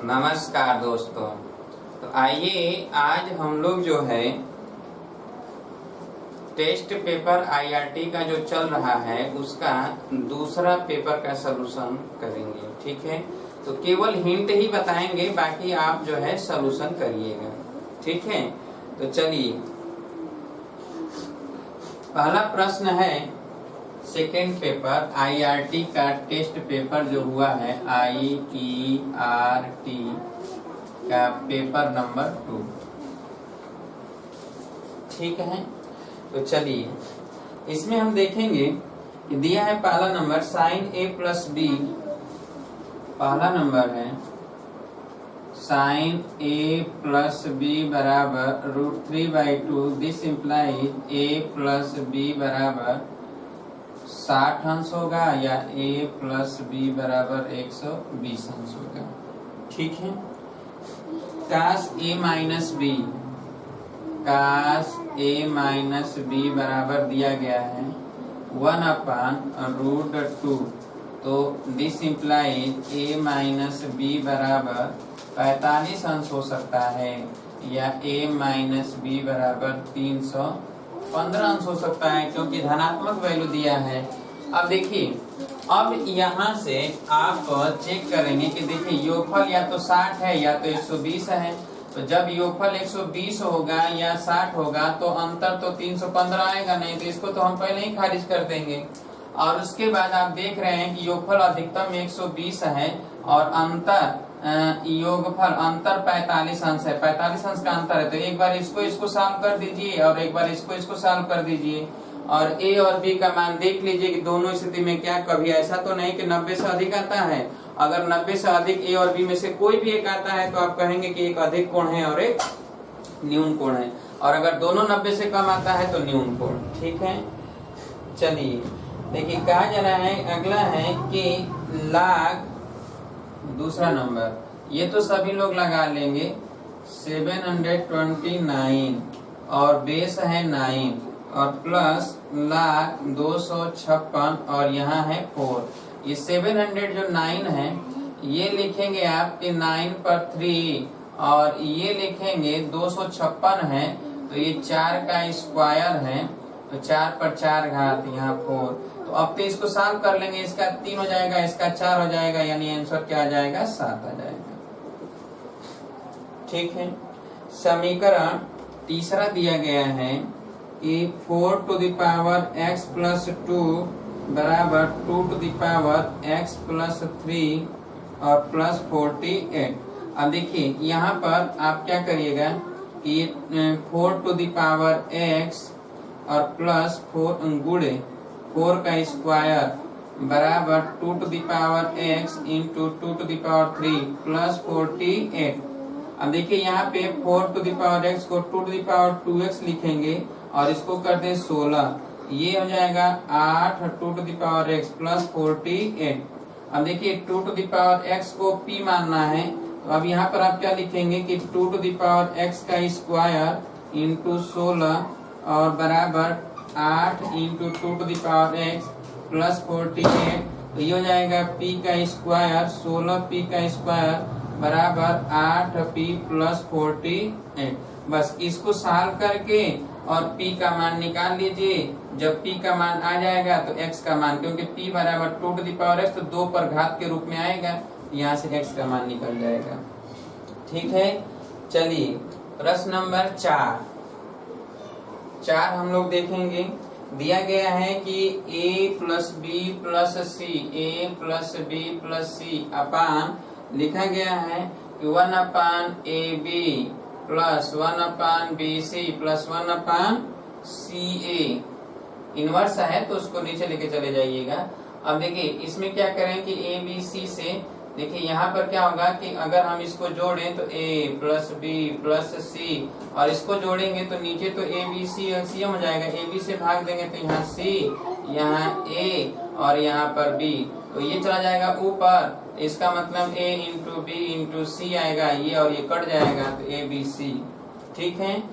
नमस्कार दोस्तों। तो आइए आज हम लोग जो है टेस्ट पेपर आईआरटी का जो चल रहा है उसका दूसरा पेपर का सलूशन करेंगे। ठीक है, तो केवल हिंट ही बताएंगे, बाकी आप जो है सलूशन करिएगा। ठीक है, तो चलिए पहला प्रश्न है सेकेंड पेपर आईआरटी का टेस्ट पेपर जो हुआ है आईईआरटी का पेपर नंबर 2। ठीक है, तो चलिए इसमें हम देखेंगे कि दिया है पहला नंबर साइन ए प्लस बी। पहला नंबर है साइन ए प्लस बी बराबर √3/2। This implies A plus B बराबर 60 अंश होगा या a प्लस बी बराबर 120 अंश होगा। ठीक है, cos a minus B, cos a minus B बराबर दिया गया है 1/√2। तो this implies a minus B बराबर 45 अंश हो सकता है या a माइनस बी बराबर 315 अंश हो सकता है, क्योंकि धनात्मक वैल्यू दिया है। अब देखिए, अब यहाँ से आप चेक करेंगे कि देखिए योगफल या तो 60 है या तो 120 है। तो जब योगफल 120 होगा या 60 होगा तो अंतर तो 315 आएगा नहीं, तो इसको तो हम पहले ही खारिज कर देंगे। और उसके बाद आप देख रहे हैं कि योगफल अधिकतम 120 है और अंतर योगफल अंतर 45 अंश है। 45 अंश का अंतर है, तो एक बार इसको सॉल्व कर दीजिए और एक बार इसको सॉल्व कर दीजिए और ए और बी का मान देख लीजिए कि दोनों स्थिति में क्या कभी ऐसा तो नहीं कि 90 से अधिक आता है। अगर 90 से अधिक ए और बी में से कोई भी एक आता है तो आप कहेंगे कि एक अधिक कोण है और एक न्यून कोण है, और अगर दोनों 90 से कम आता है तो न्यून कोण। ठीक है, चलिए देखिए कहा जा रहा है अगला है कि लाग दूसरा नंबर, ये तो सभी लोग लगा लेंगे 729 और बेस है 9 और प्लस लाख 256 और यहाँ है 4। ये 700 जो 9 है ये लिखेंगे आपके 9 पर 3 और ये लिखेंगे 256 है, तो ये 4 का स्क्वायर है, तो 4 पर 4 घात यहाँ 4। तो अब तो इसको सॉल्व कर लेंगे, इसका 3 हो जाएगा, इसका 4 हो जाएगा, यानी आंसर क्या आ जाएगा 7 आ जाएगा। ठीक है, समीकरण तीसरा दिया गया है कि 4 to the power x plus 2 बराबर 2 to the power x plus 3 और प्लस 48। अब देखिए यहाँ पर आप क्या करिएगा कि 4 टू द पावर x और प्लस 4 गुणे 4 का स्क्वायर बराबर 2 to the power x into 2 to the power 3 plus 48। अब देखिए यहाँ पे 4 टू द पावर x को 2 टू द पावर 2x लिखेंगे और इसको कर दें 16, ये हो जाएगा 8 2 to the power x plus 48। अब देखिए 2 टू द पावर x को p मानना है, तो अब यहाँ पर आप क्या लिखेंगे कि 2 टू द पावर x का स्क्वायर इंटू 16 और बराबर 8 into 2 to the power x plus 48। तो ये हो जाएगा p का स्क्वायर 16p का स्क्वायर बराबर 8p प्लस 48। बस इसको सॉल्व करके और p का मान निकाल लीजिए। जब p का मान आ जाएगा तो x का मान, क्योंकि p बराबर 2 टू द पावर x तो 2 पर घात के रूप में आएगा, यहाँ से x का मान निकल जाएगा। ठीक है, चलिए प्रश्न नंबर 4 हम लोग देखेंगे। दिया गया है कि a plus B plus C, a plus B plus C upon लिखा गया है कि 1/AB plus 1/BC plus 1/CA। Inverse है तो उसको नीचे लेके चले जाइएगा। अब देखिए इसमें क्या करें कि ABC से देखिए यहाँ पर क्या होगा कि अगर हम इसको जोड़ें तो A plus B plus C और इसको जोड़ेंगे तो नीचे तो ABC LCM हो जाएगा। AB से भाग देंगे तो यहाँ C, यहाँ A और यहाँ पर B, तो ये चला जाएगा ऊपर, इसका मतलब A into B into C आएगा, ये और ये कट जाएगा तो ABC। ठीक है,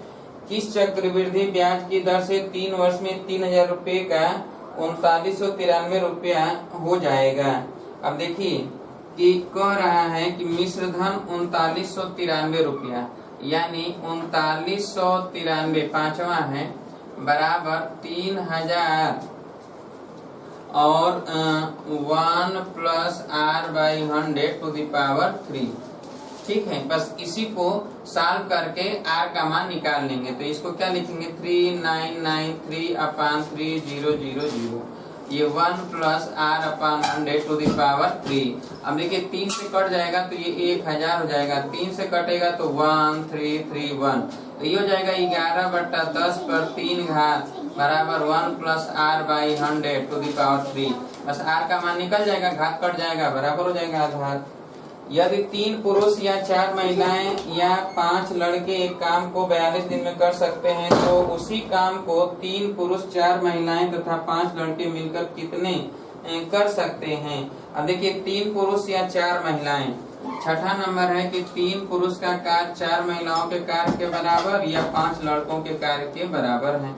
किस चक्रवृद्धि ब्याज की दर से 3 वर्ष में 3000 रुपये का 3993 रुपया हो जाएगा। अब देखिए कि कह रहा है कि मिश्र धन 3993 रुपया, यानी 3993 पांचवा है बराबर 3000 और 1 प्लस r/100⁻3। ठीक है, बस इसी को सॉल्व करके r का मान निकाल लेंगे। तो इसको क्या लिखेंगे 3993/3000, ये 1 प्लस r/100⁻3। अब देखिए 3 से कट जाएगा तो ये 1000 हो जाएगा, 3 से कटेगा तो 1331, तो ये हो जाएगा 11/10 पर 3 घात बराबर 1 प्लस r/100⁻3। बस r का मान निकल जाएगा, घात कट जाएगा, बराबर हो जाएगा आधार। यदि 3 पुरुष या 4 महिलाएं या 5 लड़के एक काम को 42 दिन में कर सकते हैं, तो उसी काम को 3 पुरुष 4 महिलाएं तथा 5 लड़के मिलकर कितने कर सकते हैं। अब देखिए 3 पुरुष या 4 महिलाएं, छठा नंबर है कि 3 पुरुष का कार्य 4 महिलाओं के कार्य के बराबर या 5 लड़कों के कार्य के बराबर है।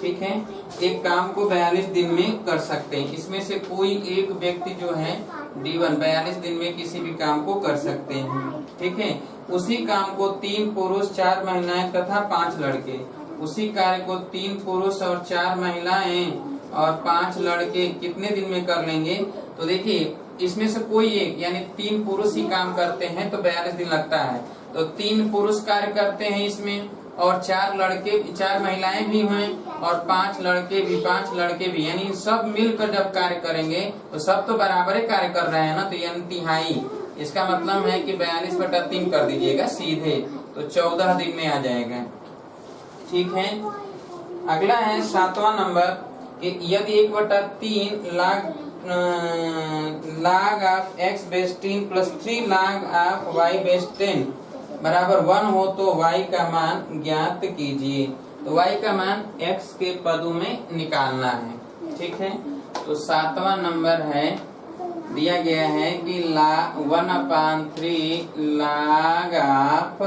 ठीक है, एक काम को 42 दिन में कर सकते हैं, इसमें से कोई एक व्यक्ति जो है D1 42 दिन में किसी भी काम को कर सकते हैं। ठीक है, उसी काम को 3 पुरुष 4 महिलाएं तथा 5 लड़के, उसी कार्य को 3 पुरुष और 4 महिलाएं और 5 लड़के कितने दिन में कर लेंगे। तो देखिए इसमें से कोई एक, यानी 3 पुरुष ही काम करते हैं तो 42 दिन लगता है, तो 3 पुरुष कार्य करते हैं इसमें और 4 महिलाएं भी हैं और 5 लड़के भी, यानी सब मिलकर जब कार्य करेंगे तो सब तो बराबर ही कार्य कर रहे हैं ना, तो यानी तिहाई। इसका मतलब है कि 42/3 कर दीजिएगा सीधे, तो 14 दिन में आ जाएगा। ठीक है, अगला है 7वां नंबर कि यदि 1/3 log of x base 10 plus 3 log of y base 10 बराबर 1 हो तो y का मान ज्ञात कीजिए। तो y का मान x के पदों में निकालना है। ठीक है, तो 7वां नंबर है दिया गया है कि 1/3 log of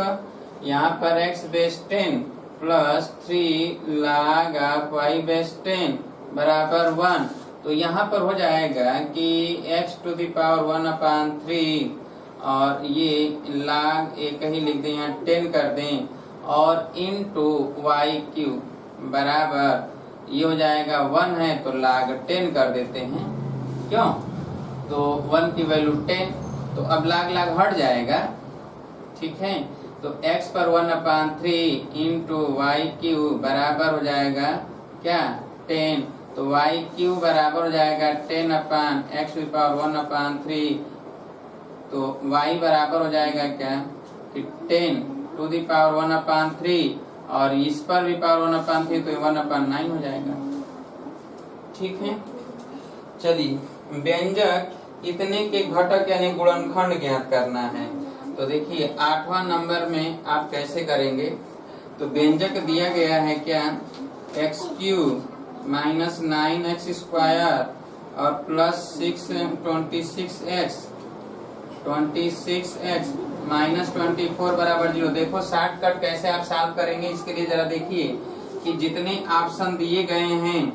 यहाँ पर x base 10 plus 3 log of y base 10 बराबर 1। तो यहाँ पर हो जाएगा कि x⁻1/3 और ये log एक ही लिख दें, यहाँ 10 कर दें और इनटू y³ बराबर ये हो जाएगा 1 है तो log 10 कर देते हैं, क्यों, तो 1 की वैल्यू 10, तो अब log हट जाएगा। ठीक है, तो x पर 1/3 इंटू y³ बराबर हो जाएगा क्या 10, तो y³ बराबर हो जाएगा 10/x⁻1/3, तो y बराबर हो जाएगा क्या कि 10⁻1/3 और इस पर भी पावर 1/3 तो 1/9 हो जाएगा। ठीक है, चलिए व्यंजक इतने के घटक यानी गुणनखंड ज्ञात करना है। तो देखिए 8वां नंबर में आप कैसे करेंगे। तो व्यंजक दिया गया है क्या x³ माइनस 9x² और प्लस 26x माइनस 24 बराबर 0। देखो शॉर्टकट कैसे आप सॉल्व करेंगे, इसके लिए जरा देखिए कि जितने ऑप्शन दिए गए हैं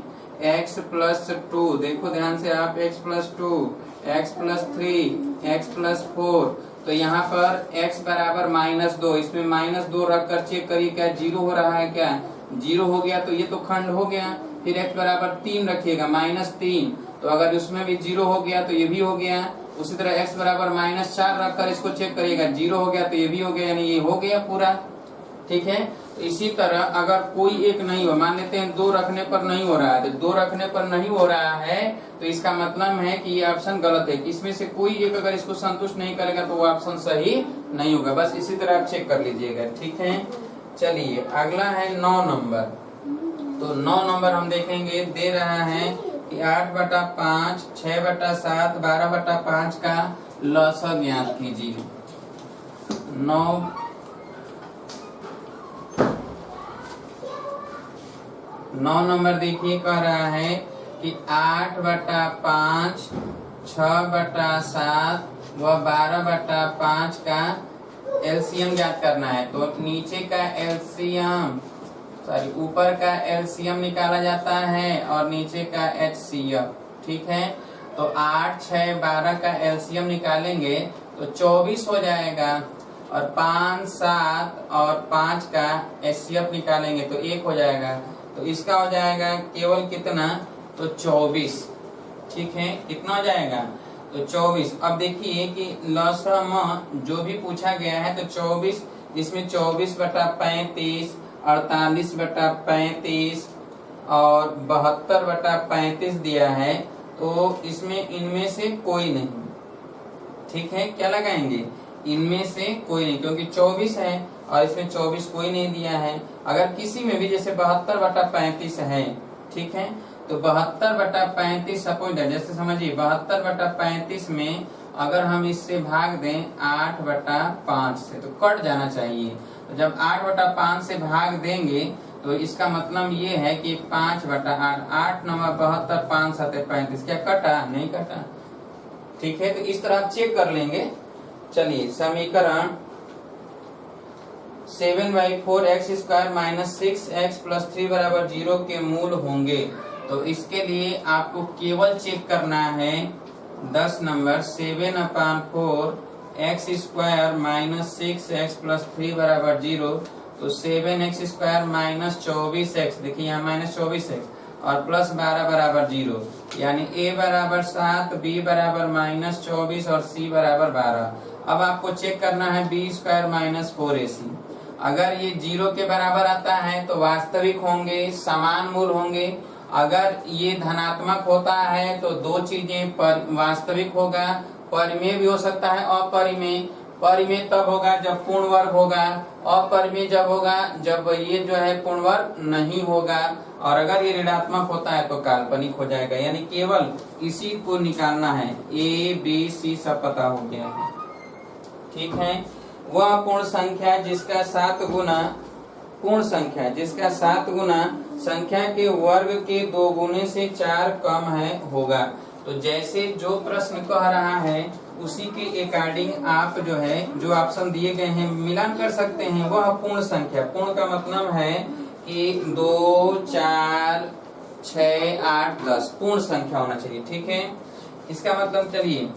x+2, देखो ध्यान से आप x+2, x+3, x+4, तो यहाँ पर x बराबर -2, इसमें -2 रखकर चेक करिए क्या 0 हो रहा है, क्या 0 हो गया तो ये तो खंड हो गया। फिर x बराबर 3 रखिएगा -3, तो अगर उसमें भी 0 हो गया तो ये भी हो गया। उसी तरह x बराबर -4 रखकर इसको चेक करिएगा, 0 हो गया तो ये भी हो गया, यानी ये हो गया पूरा। ठीक है, तो इसी तरह अगर कोई एक नहीं हो, मान लेते हैं 2 रखने पर नहीं हो रहा है, तो 2 रखने पर नहीं हो रहा है तो इसका मतलब है कि ये ऑप्शन गलत है। इसमें से कोई एक अगर इसको संतुष्ट नहीं करेगा तो वो ऑप्शन सही नहीं होगा। बस इसी तरह आप चेक कर लीजिएगा। ठीक है, चलिए अगला है 9 नंबर। तो 9 नंबर हम देखेंगे, दे रहा है कि 8/5, 6/7, 12/5 का लसागु ज्ञात कीजिए। 9 नंबर देखिए कह रहा है कि 8/5, 6/7 व 12/5 का एलसीएम ज्ञात करना है। तो नीचे का एलसीएम ऊपर का एलसीएम निकाला जाता है और नीचे का एचसीएफ। ठीक है, तो 8, 6, 12 का एलसीएम निकालेंगे तो 24 हो जाएगा, और 5, 7 और 5 का एचसीएफ निकालेंगे तो 1 हो जाएगा। तो इसका हो जाएगा केवल कितना, तो 24। ठीक है, कितना हो जाएगा, तो 24। अब देखिए कि लसम जो भी पूछा गया है तो 24, इसमें 24/35, 48/35 और 72/35 दिया है, तो इसमें इनमें से कोई नहीं। ठीक है, क्या लगाएंगे, इनमें से कोई नहीं, क्योंकि 24 है और इसमें 24 कोई नहीं दिया है। अगर किसी में भी जैसे 72/35 है, ठीक है, तो 72/35 सपोज जैसे समझिए 72/35 में अगर हम इससे भाग दें 8/5 से तो कट जाना चाहिए। तो जब 8/5 से भाग देंगे तो इसका मतलब ये है कि 5/8, 8 9 72, 5 7 35, क्या कटा, नहीं कटा। ठीक है, तो इस तरह चेक कर लेंगे। चलिए समीकरण 7/4x² - 6x + 3 = 0 के मूल होंगे। तो इसके लिए आपको केवल चेक करना है 10 नंबर 7/4 x² - 6x + 3 = 0। तो 7x² - 24x, देखिए यहाँ -24x और +12 = 0, यानी a = 7, b = -24 और c = 12। अब आपको चेक करना है b² - 4ac। अगर ये 0 के बराबर आता है तो वास्तविक होंगे, समान मूल होंगे। अगर ये धनात्मक होता है तो दो चीजें वास्तविक होगा, परिमेय भी हो सकता है अपरिमेय। परिमेय तब होगा जब पूर्ण वर्ग होगा, अपरिमेय जब होगा जब ये जो है पूर्ण वर्ग नहीं होगा, और अगर ये ऋणात्मक होता है तो काल्पनिक हो जाएगा। यानी केवल इसी को निकालना है, ए बी सी सब पता हो गया है। ठीक है, वह पूर्ण संख्या जिसका 7 गुना पूर्ण संख्या जिसका 7 गुना संख्या के वर्ग के 2 गुने से 4 कम है होगा। तो जैसे जो प्रश्न कह रहा है उसी के अकॉर्डिंग आप जो है जो ऑप्शन दिए गए हैं मिलान कर सकते हैं। वह पूर्ण संख्या, पूर्ण का मतलब है कि 2, 4, 6, 8, 10 पूर्ण संख्या होना चाहिए। ठीक है, इसका मतलब चलिए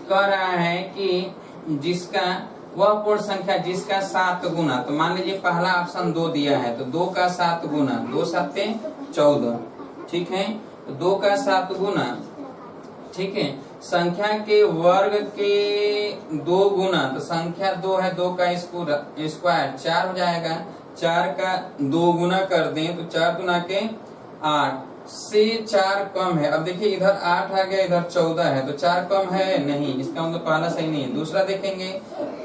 कह रहा है कि जिसका वह पूर्ण संख्या जिसका 7 गुना, तो मान लीजिए पहला ऑप्शन 2 दिया है तो 2 का 7 गुना, 2 7 14। ठीक है, तो 2 का 7 गुना, ठीक है, संख्या के वर्ग के 2 गुना, तो संख्या 2 है, 2 का स्क्वायर 4 हो जाएगा। 4 का 2 गुना कर दें तो 4 गुना के 8 से 4 कम है। अब देखिए इधर 8 आ गया, इधर 14 है, तो 4 कम है नहीं, इसका मतलब पहला सही नहीं है। दूसरा देखेंगे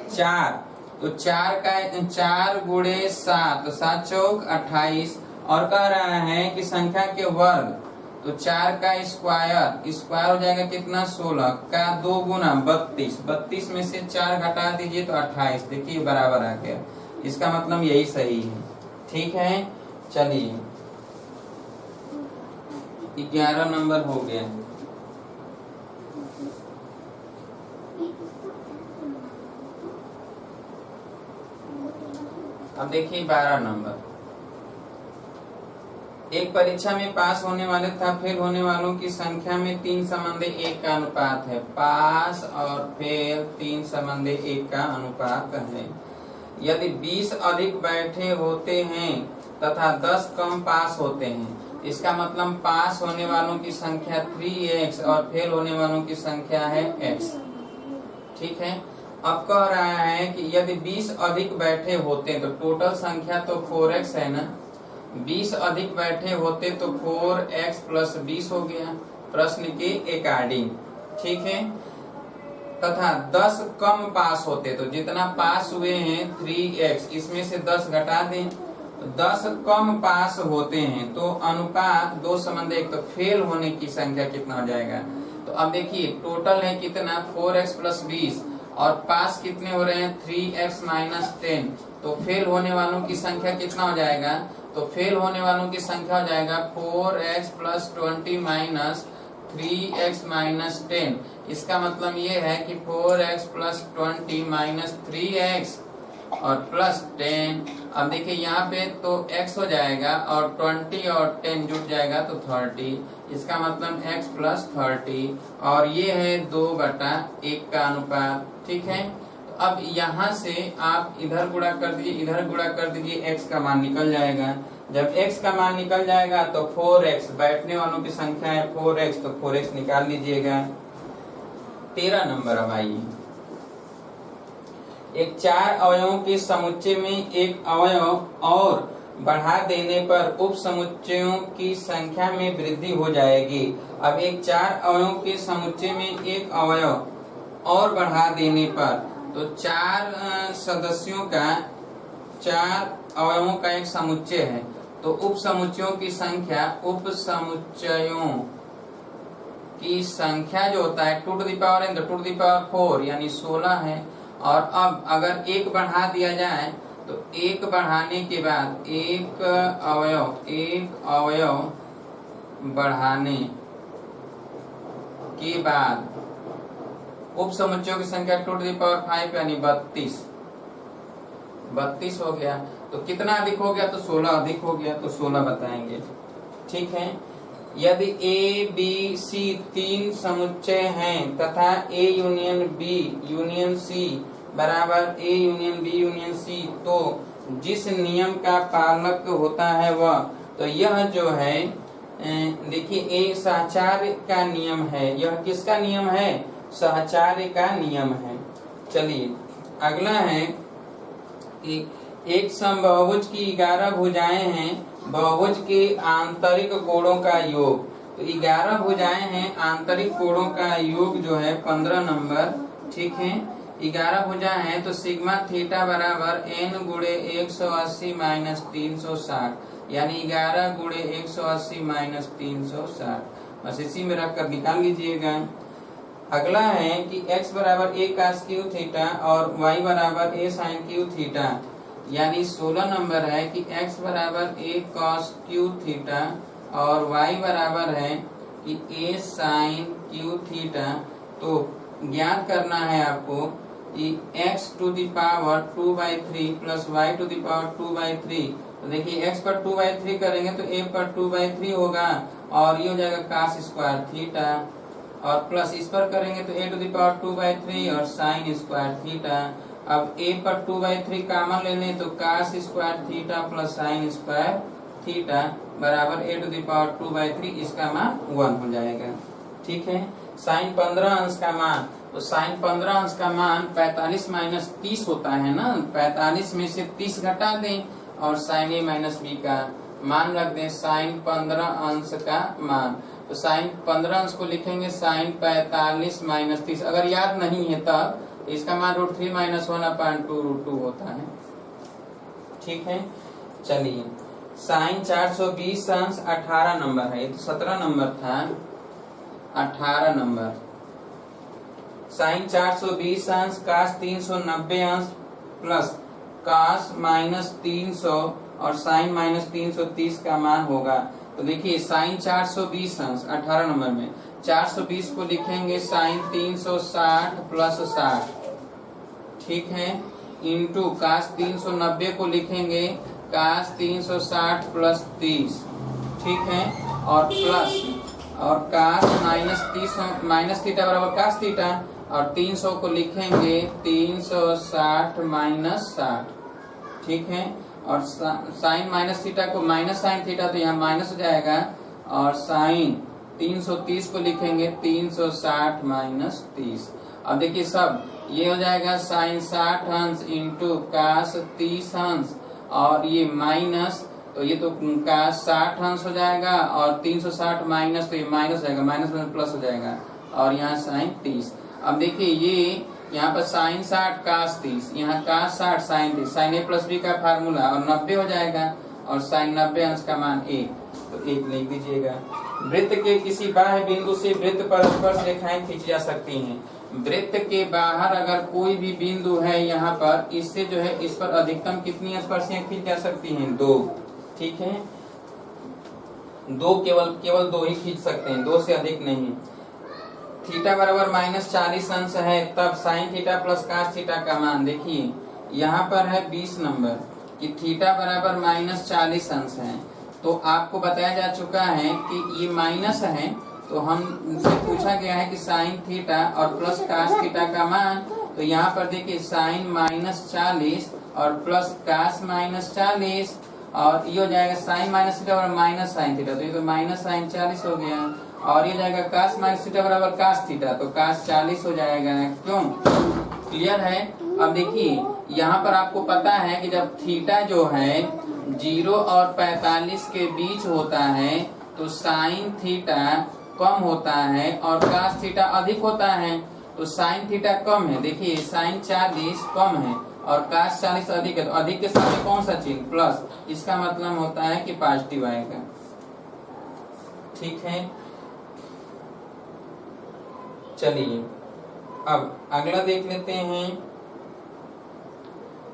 4, तो 4 का 4 गुणे 7, तो 7 चौक 28, और कह रहा है कि संख्या के वर्ग, तो 4 का स्क्वायर हो जाएगा कितना, 16 का 2 गुना 32, 32 में से 4 घटा दीजिए तो 28, देखिए बराबर आ गया। इसका मतलब यही सही है। ठीक है, चलिए 11 नंबर हो गया। अब देखिए 12 नंबर। एक परीक्षा में पास होने वाले तथा फेल होने वालों की संख्या में 3 संबंधी 1 का अनुपात है। पास और फेल 3 संबंधी 1 का अनुपात है। यदि 20 अधिक बैठे होते हैं तथा 10 कम पास होते हैं, इसका मतलब पास होने वालों की संख्या 3x और फेल होने वालों की संख्या है x। ठीक है, अब कह रहा है कि यदि 20 अधिक बैठे होते, तो टोटल संख्या तो 4x है ना, 20 अधिक बैठे होते तो 4x + 20 हो गया प्रश्न के अकॉर्डिंग। ठीक है, तथा 10 कम पास होते, तो जितना पास हुए हैं 3x, इसमें से 10 घटा दें, तो 10 कम पास होते हैं, तो अनुपात 2 संबंध 1, तो फेल होने की संख्या कितना हो जाएगा। तो अब देखिए टोटल है कितना, 4x + 20, और पास कितने हो रहे हैं 3x - 10, तो फेल होने वालों की संख्या कितना हो जाएगा, तो फेल होने वालों की संख्या हो जाएगा 4x + 20 - 3x - 10। इसका मतलब ये है कि 4x + 20 - 3x और प्लस 10। अब देखिए यहाँ पे तो x हो जाएगा और 20 और 10 जुड़ जाएगा तो 30। इसका मतलब x प्लस 30 और ये है 2/1 का अनुपात। ठीक है, तो अब यहाँ से आप इधर गुणा कर दीजिए, इधर गुणा कर दीजिए, x का मान निकल जाएगा। जब x का मान निकल जाएगा तो 4x, बैठने वालों की संख्या है 4x, तो 4x निकाल लीजिएगा। 13 नंबर। अब आइए, एक 4 अवयवों के समुच्चय में एक अवयव और बढ़ा देने पर उप समुच्चयों की संख्या में वृद्धि हो जाएगी। अब एक 4 अवयवों के समुच्चय में एक अवयव और बढ़ा देने पर, तो 4 सदस्यों का, 4 अवयवों का एक समुच्चय है, तो उप समुच्चयों की संख्या, उप समुच्चयों की संख्या जो होता है 2 to the power n, 2 to the power 4 यानी 16 है। और अब अगर एक बढ़ा दिया जाए तो एक बढ़ाने के बाद एक अवयव बढ़ाने के बाद उप समुच्चयों की संख्या 2 to the power 5 यानी 32 हो गया। तो कितना अधिक हो गया? तो 16 अधिक हो गया, तो 16 बताएंगे। ठीक है, यदि ए बी सी 3 समुच्चय हैं तथा A union B union C बराबर A union B union C, तो जिस नियम का पालक होता है वह, तो यह जो है देखिए एक सहचार्य का नियम है। यह किसका नियम है? सहचार्य का नियम है। चलिए अगला है कि एक समबाहुभुज की 11 भुजाएं हैं, बहुभुज के आंतरिक कोणों का योग। तो 11 भुजाएं हैं, आंतरिक कोणों का योग जो है 15 नंबर। ठीक है, 11 भुजा है तो सिग्मा थीटा बराबर n गुणे 180 माइनस 360 यानी 11 गुणे 180 माइनस 360। बस इसी में रखकर निकाल लीजिएगा। अगला है कि x बराबर a cos क्यू थीटा और y बराबर a sin क्यू थीटा, यानी 16 नंबर है कि x बराबर a cos क्यू थीटा और y बराबर है कि a sin क्यू थीटा। तो ज्ञात करना है आपको कि x to the power 2/3 plus y to the power 2/3। तो देखिए x पर 2/3 करेंगे तो a पर 2/3 होगा और ये हो जाएगा cos स्क्वायर थीटा, और प्लस इस पर करेंगे तो a टू द पावर 2/3 और sin स्क्वायर थीटा। अब a पर 2/3 कॉमन ले लें तो cos square theta plus sin square theta बराबर a टू द पावर 2/3, इसका मान 1 हो जाएगा। ठीक है, sin 15 अंश का मान, तो sin 15 अंश का मान 45 माइनस 30 होता है ना, 45 में से 30 घटा दें और sin a माइनस b का मान रख दें, sin 15 अंश का मान। तो sin 15 अंश को लिखेंगे sin 45 माइनस 30। अगर याद नहीं है तब इसका मान √3 माइनस 1/2 होता है। ठीक है, चलिए sin 420 अंश 18 नंबर है, ये तो 17 नंबर था, 18 नंबर। sin 420 अंश cos 390 अंश प्लस cos माइनस 300 और sin माइनस 330 का मान होगा। तो देखिए sin 420 अंश 18 नंबर में 420 को लिखेंगे sin 360 प्लस 60। ठीक है, इंटू cos 390 को लिखेंगे cos 360 प्लस 30। ठीक है, और प्लस और cos माइनस थीटा बराबर cos थीटा और 300 को लिखेंगे 360 माइनस 60। ठीक है, और साइन माइनस थीटा को माइनस साइन थीटा, तो यहाँ माइनस हो जाएगा, और साइन 330 को लिखेंगे 360 माइनस 30। अब देखिए सब ये हो जाएगा साइन 60 अंश इंटू कास 30 अंश और ये माइनस, तो ये तो कास 60 अंश हो जाएगा और 360 माइनस, तो ये माइनस हो जाएगा, माइनस में प्लस हो जाएगा और यहाँ साइन 30। अब देखिए ये यहाँ पर साइन 60 कास 30, यहाँ cos 60 sine 30, sine a plus B का फार्मूला और 90 हो जाएगा और साइन 90 अंश का मान 1, तो 1 लिख दीजिएगा। वृत्त के किसी बाह्य बिंदु से वृत्त पर स्पर्श रेखाएं खींची जा सकती हैं। वृत्त के बाहर अगर कोई भी बिंदु है यहाँ पर, इससे जो है इस पर अधिकतम कितनी स्पर्शियां खींच जा सकती हैं? 2। ठीक है, 2, केवल 2 ही खींच सकते हैं, 2 से अधिक नहीं। थीटा बराबर -40 अंश है, तब sine theta plus cos theta का मान देखिए यहाँ पर है 20 नंबर कि थीटा बराबर -40 अंश है। तो आपको बताया जा चुका है कि ये माइनस है, तो हमसे पूछा गया है कि साइन थीटा और प्लस कास थीटा का मान। तो यहाँ पर देखिए साइन -40 और प्लस कास -40, और ये हो जाएगा साइन माइनस थीटा बराबर माइनस साइन थीटा, तो ये तो माइनस साइन 40 हो गया। और ये जाएगा कास माइनस थीटा बराबर कास थीटा, तो कास 40 हो जाएगा। क्यों? क्लियर है? अब देखिए यहाँ पर आपको पता है कि जब थीटा जो है 0 और 45 के बीच होता है तो साइन थीटा कम होता है और कास थीटा अधिक होता है। तो साइन थीटा कम है, देखिए साइन 40 कम है और कास 40 अधिक है, तो अधिक के साथ कौन सा चिन्ह प्लस, इसका मतलब होता है कि पॉजिटिव आएगा। ठीक है, चलिए अब अगला देख लेते हैं।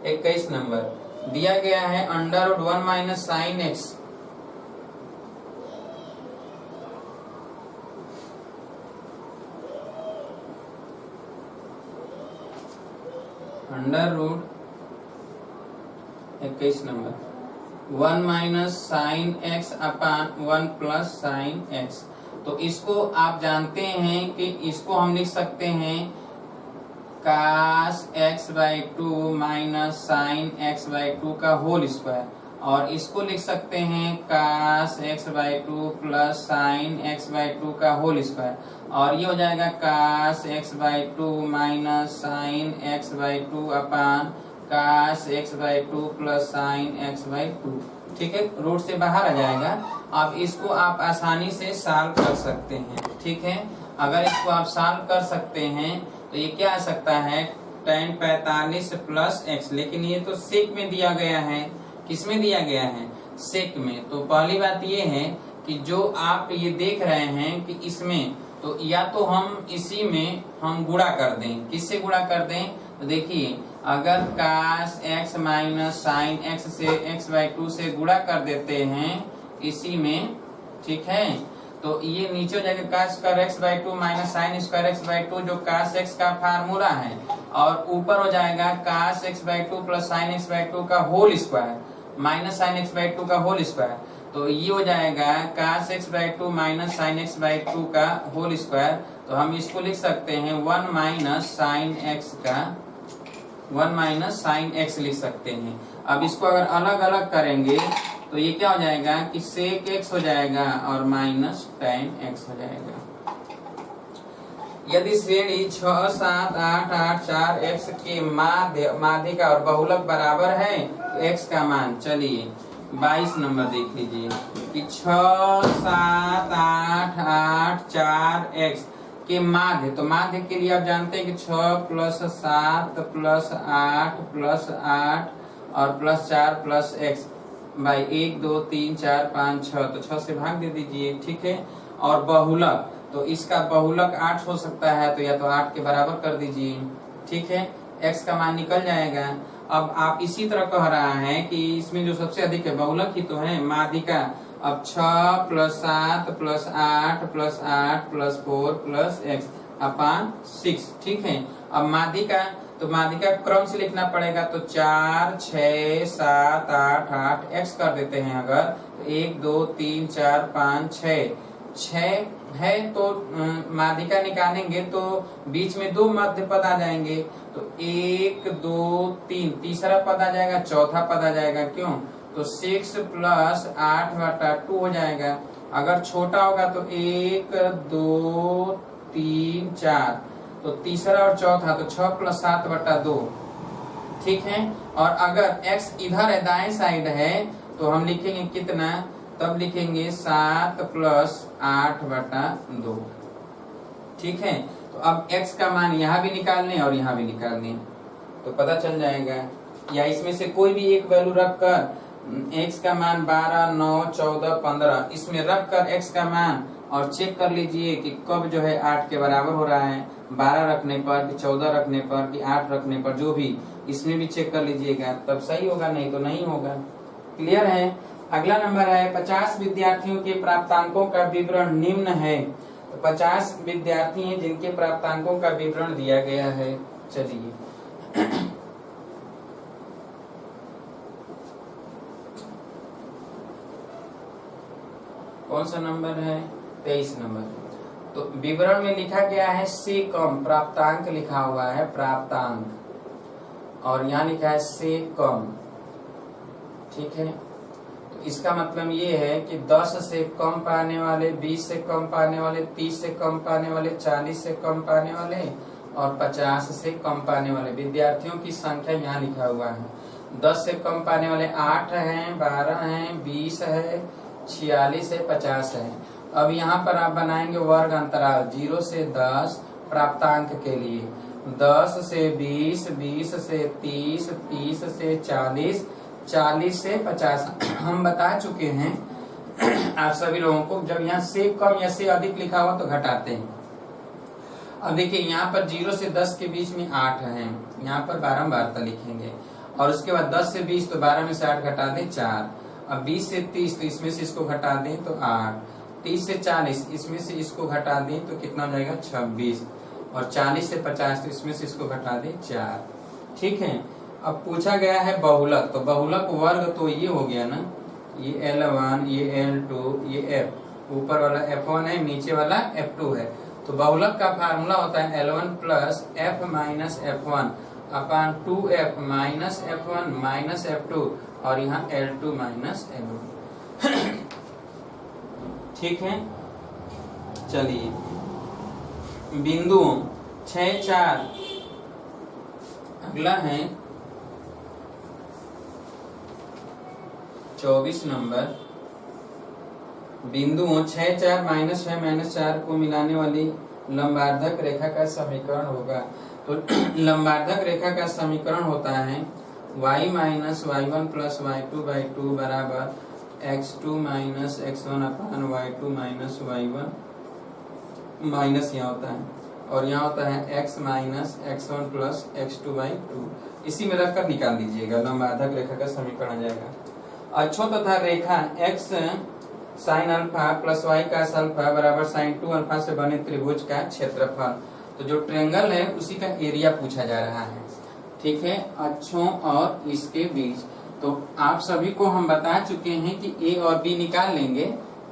21 नंबर दिया गया है √1 minus sine X, √21 number 1 minus sine X upon 1 plus sine X. तो इसको आप जानते हैं कि इसको हम लिख सकते हैं कास x/2 माइनस साइन x/2 का होल स्क्वायर, और इसको लिख सकते हैं कास x/2 प्लस साइन x/2 का होल स्क्वायर, और ये हो जाएगा कास x/2 माइनस साइन x/2 अपान कास x/2 प्लस साइन x/2। ठीक है, रूट से बाहर आ जाएगा। अब इसको आप आसानी से सॉल्व कर सकते हैं। ठीक है, अगर इसको आप सॉल्व कर सकते हैं तो ये क्या आ सकता है tan 45 प्लस x, लेकिन ये तो सेक में दिया गया है। किसमें दिया गया है? सेक में। तो पहली बात ये है कि जो आप ये देख रहे हैं कि इसमें, तो या तो हम इसी में हम गुणा कर दें। किससे गुणा कर दें? तो देखिए अगर कास x माइनस साइन x से x/2 से गुणा कर देते हैं इसी में, ठीक है, तो ये नीचे हो जाएगा cos square x/2 minus sine square x/2 जो कास x का फार्मूला है, और ऊपर हो जाएगा कास x/2 प्लस साइन x/2 का whole square minus sign x/2 का होल स्क्वायर। तो ये हो जाएगा कास x/2 माइनस साइन x/2 का होल स्क्वायर। तो हम इसको लिख सकते हैं 1 माइनस साइन x लिख सकते हैं। अब इसको अगर अलग अलग करेंगे तो ये क्या हो जाएगा कि सेक x हो जाएगा और माइनस tan x हो जाएगा। यदि श्रेणी 6, 7, 8, 8, 4 x के माध्यिका और बहुलक बराबर है तो x का मान, चलिए 22 नंबर देख लीजिए कि 6, 7, 8, 8, 4 x के माध्य। तो माध्य के लिए आप जानते हैं कि 6 प्लस 7 प्लस 8 प्लस 8 और प्लस 4 प्लस x भाई 1, 2, 3, 4, 5, 6, तो 6 से भाग दे दीजिए। ठीक है, और बहुलक, तो इसका बहुलक 8 हो सकता है, तो या तो 8 के बराबर कर दीजिए। ठीक है, x का मान निकल जाएगा। अब आप इसी तरह कह रहा है कि इसमें जो सबसे अधिक है बहुलक ही तो है, माध्यिका। अब 6 plus 7 plus 8 plus 8 plus 4 plus x अपान 6। ठीक है, अब माध्यिका, तो माध्यिका क्रम से लिखना पड़ेगा, तो 4, 6, 7, 8, 8 x कर देते हैं अगर, तो 1, 2, 3, 4, 5, 6 है, तो माध्यिका निकालेंगे तो बीच में 2 मध्य पद आ जाएंगे, तो 1, 2, 3 तीसरा पद आ जाएगा, चौथा पद आ जाएगा। क्यों? तो 6 प्लस 8/2 हो जाएगा। अगर छोटा होगा तो 1, 2, 3, 4, तो तीसरा और चौथा, तो 6 प्लस 7/2। ठीक है, और अगर x इधर है दाएं साइड है तो हम लिखेंगे कितना, तब लिखेंगे 7 प्लस 8/2। ठीक है, तो अब x का मान यहाँ भी निकालने और यहाँ भी निकालने, तो पता चल जाएगा। या इसमें से कोई भी एक वैल्यू रखकर x का मान 12, 9, 14, 15 इसमें रखकर x का मान और चेक कर लीजिए कि कब जो है 8 के बराबर हो रहा है, 12 रखने पर कि 14 रखने पर कि 8 रखने पर, जो भी इसमें भी चेक कर लीजिएगा, तब सही होगा, नहीं तो नहीं होगा। क्लियर है? अगला नंबर है 50 विद्यार्थियों के प्राप्तांकों का विवरण निम्न है। तो 50 विद्यार्थी हैं जिनके प्राप्तांकों का विवरण दिया गया है। चलिए कौन सा नंबर है? 23 नंबर। तो विवरण में लिखा गया है से कम, प्राप्तांक लिखा हुआ है प्राप्तांक, और यहाँ लिखा है से कम। ठीक है, तो इसका मतलब ये है कि 10 से कम पाने वाले, 20 से कम पाने वाले, 30 से कम पाने वाले, 40 से कम पाने वाले और 50 से कम पाने वाले विद्यार्थियों की संख्या यहाँ लिखा हुआ है। 10 से कम पाने वाले 8 हैं, 12 हैं, 20 है, 46 है, 50 है। अब यहाँ पर आप बनाएंगे वर्ग अंतराल 0 से 10 प्राप्तांक के लिए, 10 से 20, 20 से 30, 30 से 40, 40 से 50 हम बता चुके हैं आप सभी लोगों को। जब यहाँ से कम या से अधिक लिखा हुआ तो घटाते हैं। अब देखिए यहाँ पर 0 से 10 के बीच में 8 हैं, यहाँ पर बारंबारता लिखेंगे, और उसके बाद 10 से 20 तो 12 में से 8 घटा दें 4। अब 20 से 30 तो इसमें से इसको घटा दें तो 8, 30 से 40 इसमें से इसको घटा दें तो कितना हो जाएगा 26, और 40 से 50 तो इसमें से इसको घटा दें 4। ठीक है, अब पूछा गया है बहुलक, तो बहुलक वर्ग तो ये हो गया ना, ये L1, ये L2, ये F, ऊपर वाला F1 है, नीचे वाला F2 है। तो बहुलक का फार्मूला होता है L1 plus F minus F1 अपान 2F minus F1 minus F2, और यहाँ L2 माइनस L1। ठीक है, चलिए बिंदुओं 6, 4, अगला है 24 नंबर। बिंदुओं 6, 4 माइनस 6 माइनस 4 को मिलाने वाली लंबार्धक रेखा का समीकरण होगा। तो लंबार्धक रेखा का समीकरण होता है y minus y1 plus y2 by 2 बराबर x2 माइनस x1 अपान y2 माइनस y1 माइनस यहाँ होता है, और यहाँ होता है x minus x1 plus x2 by 2। इसी में रखकर निकाल दीजिएगा, लंबार्धक रेखा का समीकरण आ जाएगा। अक्षों तथा रेखा x sine alpha plus y का अल्फा बराबर साइन 2 अल्फा से बने त्रिभुज का क्षेत्रफल। तो जो ट्रायंगल है उसी का एरिया पूछा जा रहा है। ठीक है, अक्षों और इसके बीच। तो आप सभी को हम बता चुके हैं कि a और b निकाल लेंगे।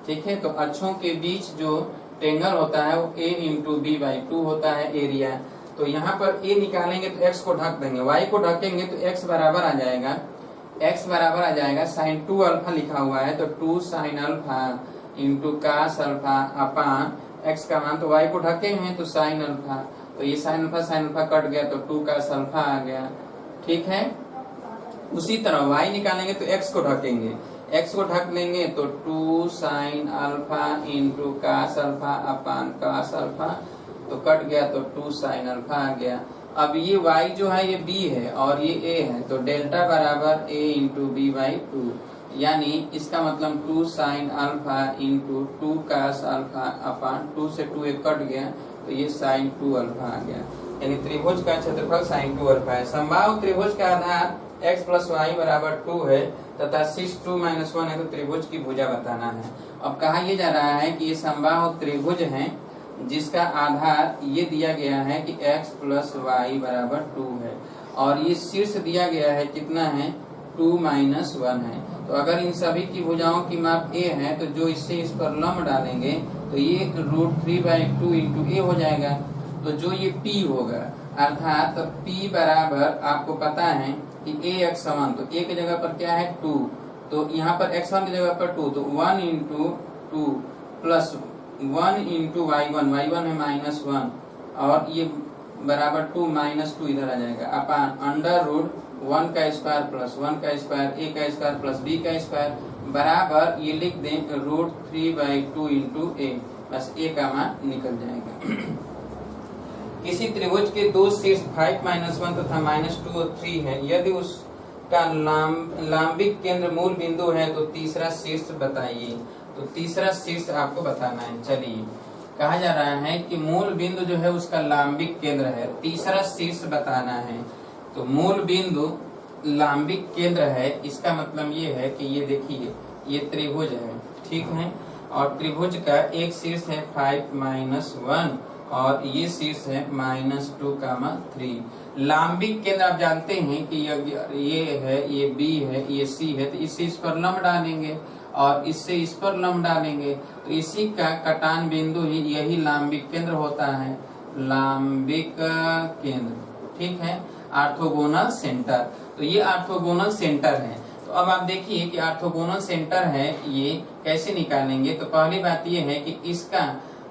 ठीक है, तो अक्षों के बीच जो ट्रायंगल होता है वो a इंटू बी बाई 2 होता है एरिया। तो यहाँ पर a निकालेंगे तो x को ढक देंगे, y को ढकेंगे तो x बराबर आ जाएगा, x बराबर आ जाएगा साइन 2 अल्फा लिखा हुआ है तो 2 sine alpha into cos alpha upon x का मान, तो y को ढके हैं तो साइन अल्फा, तो ये साइन अल्फा कट गया तो 2 कास अल्फा आ गया। ठीक है, उसी तरह y निकालेंगे तो x को ढकेंगे, x को ढक लेंगे तो 2 sine alpha into cos alpha upon cos alpha, तो कट गया तो 2 साइन अल्फा आ गया। अब ये y जो है ये b है और ये a है, तो डेल्टा बराबर a इंटू बी बाई 2, यानी इसका मतलब 2 sine alpha into 2 cos alpha upon 2 से 2 एक कट गया तो ये साइन 2 अल्फा आ गया। यानी त्रिभुज का क्षेत्रफल साइन 2 अल्फा है। समबाहु त्रिभुज का आधार x प्लस वाई बराबर 2 है तथा शीर्ष 2 माइनस 1 है, तो त्रिभुज की भुजा बताना है। अब कहा यह जा रहा है कि ये समबाहु त्रिभुज है जिसका आधार ये दिया गया है कि x प्लस वाई बराबर 2 है, और ये शीर्ष दिया गया है कितना है 2 माइनस 1 है। तो अगर इन सभी की भुजाओं की माप a है तो जो इससे इस पर लंब डालेंगे तो ये √3/2 इंटू a हो जाएगा। तो जो ये p होगा अर्थात तो p बराबर आपको पता है कि a x समान, तो a की जगह पर क्या है 2, तो यहाँ पर x1 की जगह पर 2, तो 1 इंटू 2 प्लस 1 इंटू y1 है माइनस 1, और ये बराबर 2 माइनस 2 इधर आ जाएगा अपान अंडर रूट 1 का स्क्वायर प्लस 1 का स्क्वायर a का स्क्वायर प्लस b का स्क्वायर बराबर ये लिख दें √3/2 इंटू a, बस a का मान निकल जाएगा। किसी त्रिभुज के दो शीर्ष 5 माइनस 1 तथा माइनस 2 और 3 है, यदि उसका लांबिक केंद्र मूल बिंदु है तो तीसरा शीर्ष बताइए। तो तीसरा शीर्ष आपको बताना है। चलिए, कहा जा रहा है कि मूल बिंदु जो है उसका लांबिक केंद्र है, तीसरा शीर्ष बताना है। तो मूल बिंदु लांबिक केंद्र है, इसका मतलब ये है कि ये देखिए ये त्रिभुज है, ठीक है, और त्रिभुज का एक शीर्ष है 5 माइनस 1 और ये शीर्ष है -2, 3। लांबिक केंद्र आप जानते हैं कि ये है, ये बी है, ये सी है, तो इस शीर्ष पर लंब डालेंगे और इससे इस पर लंब डालेंगे, तो इसी का कटान बिंदु ही यही लांबिक केंद्र होता है, लांबिक केंद्र। ठीक है, ऑर्थोगोनल सेंटर। तो ये ऑर्थोगोनल सेंटर है। तो अब आप देखिए कि ऑर्थोगोनल सेंटर है, ये कैसे निकालेंगे। तो पहली बात ये है कि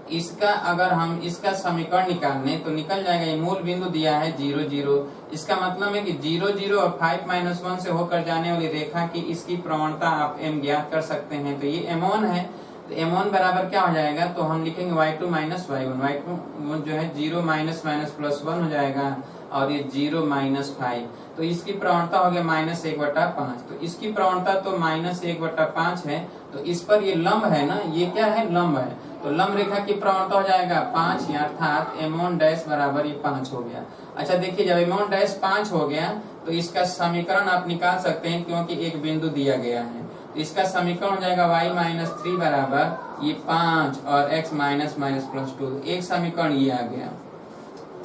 इसका अगर हम इसका समीकरण निकालने तो निकल जाएगा। ये मूल बिंदु दिया है 0 0, इसका मतलब है कि 0 0 और 5 - 1 से होकर जाने वाली रेखा की इसकी प्रवणता आप m ज्ञात कर सकते हैं। तो ये m1 है, तो m1 बराबर क्या हो जाएगा, तो हम लिखेंगे y2 - y1। y2 जो है 0 -+1 हो जाएगा और ये 0 -5। तो इसकी प्रवणता हो गया -1/5। तो इसकी प्रवणता तो -1/5 है। तो इस पर ये लंब है ना, ये क्या है, लंब है। तो लंब रेखा की प्रवणता हो जाएगा 5, अर्थात m1' बराबर ये 5 हो गया। अच्छा देखिए, जब m1' 5 हो गया तो इसका समीकरण आप निकाल सकते हैं, क्योंकि एक बिंदु दिया गया है। तो इसका समीकरण हो जाएगा y - 3 बराबर ये 5 और x -+2। एक समीकरण ये आ गया।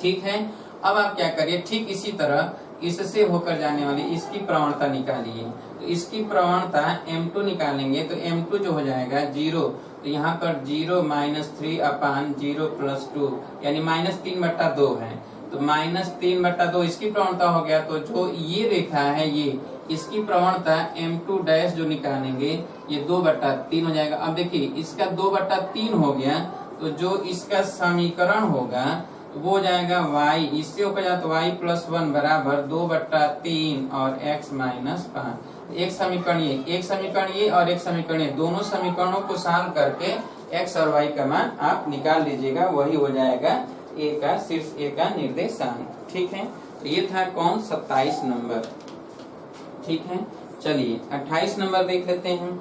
ठीक है, अब आप क्या करिए, ठीक इसी तरह इससे होकर जाने वाली इसकी प्रवणता निकालिए। तो इसकी प्रवणता m2 निकालेंगे, तो m2 जो हो जाएगा 0, तो यहाँ पर 0 - 3/0+2 यानी -3/2 है। तो -3/2 इसकी प्रवणता हो गया। तो जो ये रेखा है, ये इसकी प्रवणता m2' जो निकालेंगे ये 2/3 हो जाएगा। अब देखिए, इसका 2/3 हो गया, तो जो इसका समीकरण होगा वो हो जाएगा y, इससे होकर जाए तो y+1 बराबर 2/3 और x - 5। एक समीकरण ये और एक समीकरण ये, दोनों समीकरणों को सॉल्व करके x और y का मान आप निकाल लीजिएगा, वही हो जाएगा a का शीर्ष a का निर्देशांक। ठीक है, तो ये था कौन, 27 नंबर। ठीक है, चलिए 28 नंबर देख लेते हैं।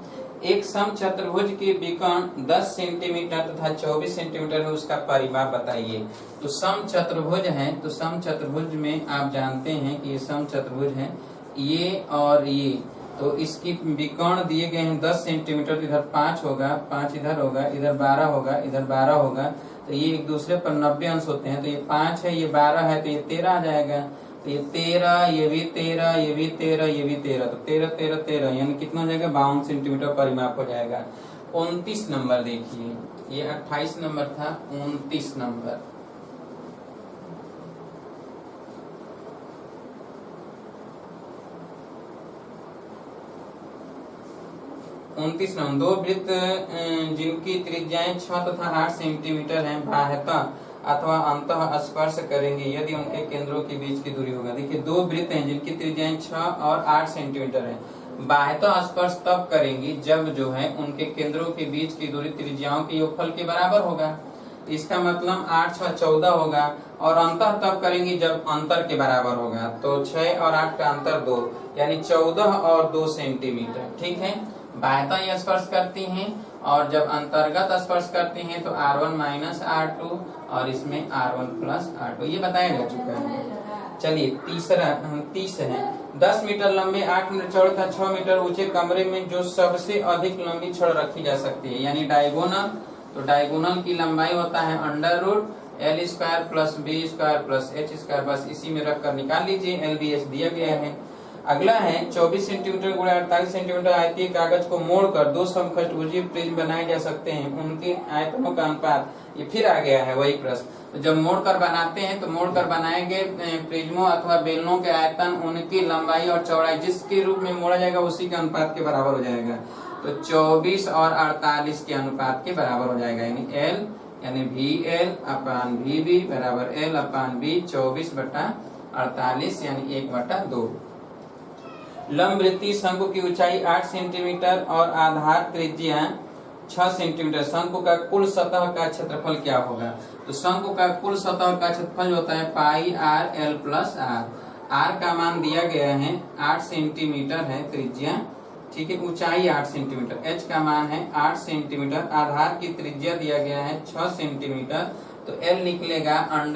एक समचतुर्भुज की विकर्ण 10 सेंटीमीटर तथा 24 सेंटीमीटर है, उसका परिमाप बताइए। तो समचतुर्भुज है, तो समचतुर्भुज में आप जानते हैं कि ये समचतुर्भुज है, ये और ये। तो इसकी विकर्ण दिए गए हैं 10 सेंटीमीटर, तो इधर 5 होगा, 5 इधर होगा, इधर 12 होगा, इधर 12 होगा। तो ये एक दूसरे पर 90 अंश होते हैं। तो ये 5 है, ये 12 है, तो ये 13 आ जाएगा। तो ये 13, ये भी 13, ये भी 13, ये भी 13, तो 13 13 13 यानी कितना हो जाएगा, 52 सेंटीमीटर परिमाप हो जाएगा। 29 नंबर देखिए, ये 28 नंबर था, 29 नंबर। दो वृत्त जिनकी त्रिज्याएं 6 तथा 8 सेंटीमीटर है, बाह्यतः अथवा अंतः स्पर्श करेंगे यदि उनके केंद्रों के बीच की दूरी होगा। देखिए, दो वृत्त हैं जिनकी त्रिज्याएं 6 और 8 सेंटीमीटर है, बाह्यतः स्पर्श तब करेंगी जब जो है उनके केंद्रों के बीच की दूरी त्रिज्याओं के योगफल के बराबर होगा। इसका मतलब 8 6 14 होगा, और अंतर तब करेंगी जब अंतर के बराबर होगा। तो 6 और 8 का अंतर 2, यानी 14 और 2 सेंटीमीटर। ठीक है, बाह्यतः ये स्पर्श करती हैं, और जब अंतर्गत स्पर्श करती हैं तो R1 - R2 और इसमें R1 + R2, ये बताया जा चुका है। चलिए 30 है। 10 मीटर लंबे 8 मीटर चौड़े तथा 6 मीटर ऊंचे कमरे में जो सबसे अधिक लंबी छड़ रखी जा सकती है, यानी डायगोनल। तो डायगोनल की लंबाई होता है √L² + B² + H², बस इसी में रखकर निकाल लीजिए। LBH दिया गया है। अगला है 24 सेंटीमीटर × 48 सेंटीमीटर आयतीय कागज को मोड़कर दो समखष्टभुजीय प्रिज्म बनाए जा सकते हैं, उनके आयतनों का अनुपात। ये फिर आ गया है वही प्रश्न। तो जब मोड़कर बनाते हैं तो मोड़कर बनाए गए प्रिज्मों अथवा बेलनों के आयतन उनकी लंबाई और चौड़ाई जिसके रूप में मोड़ा जाएगा उसी के अनुपात के बराबर हो जाएगा। तो 24 और 48 के अनुपात के बराबर हो जाएगा, यानी L यानी VL/VB बराबर L/B 24/48 यानी 1/2। लंबवृत्तीय शंकु की ऊंचाई 8 सेंटीमीटर और आधार त्रिज्या 6 सेंटीमीटर। शंकु का कुल सतह का क्षेत्रफल क्या होगा? तो शंकु का कुल सतह का क्षेत्रफल होता है πr/l + r। r का मान दिया गया है 8 सेंटीमीटर है त्रिज्या, ठीक है, ऊंचाई 8 सेंटीमीटर। h का मान है 8 सेंटीमीटर, आधार की त्रिज्या दिया गया है 6 सेंटीमीटर। तो l निकलेगा √r²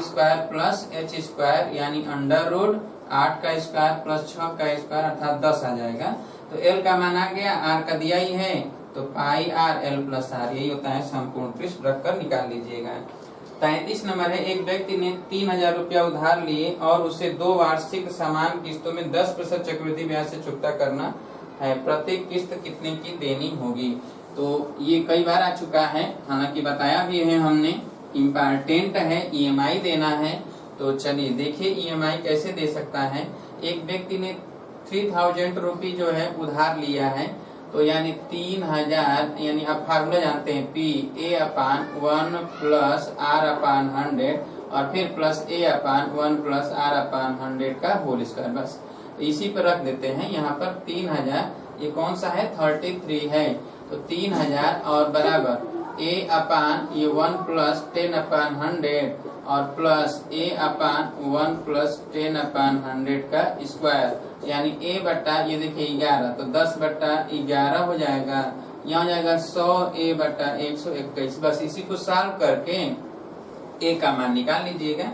+ h² यानी √8 का स्क्वायर + 6 का स्क्वायर अर्थात 10 आ जाएगा। तो l का मान आ गया, r का दिया ही है, तो πr/l + r यही होता है संपूर्ण पृष्ठ, रखकर निकाल लीजिएगा। 33 नंबर है। एक व्यक्ति ने 3000 रुपया उधार लिए और उसे 2 वार्षिक समान किस्तों में 10% चक्रवृद्धि ब्याज से चुकता करना है, प्रत्येक किस्त कितने की देनी होगी। तो ये कई बार आ चुका है, हालांकि बताया भी है हमने, इम्पोर्टेंट है, ईएमआई देना है। तो चलिए देखिए ईएमआई कैसे दे सकता है। एक व्यक्ति ने 3000 रुपये जो है उधार लिया है, तो यानी 3000, यानी आप फार्मूला जानते हैं, P A/1 प्लस R/100 और फिर प्लस A/1 प्लस R/100 का होल स्क्वायर। बस इसी पर रख देते हैं। यहाँ पर 3000, ये कौन सा है, 33 है, तो 3000 और बराबर ये 1 प्लस 10/100 और प्लस A/1 प्लस 10/100 का स्क्वायर, यानी A बटा ये देखिए 11, तो 10/11 हो जाएगा। यहाँ हो जाएगा 100 A/121। बस इसी को सॉल्व करके A का मान निकाल लीजिएगा।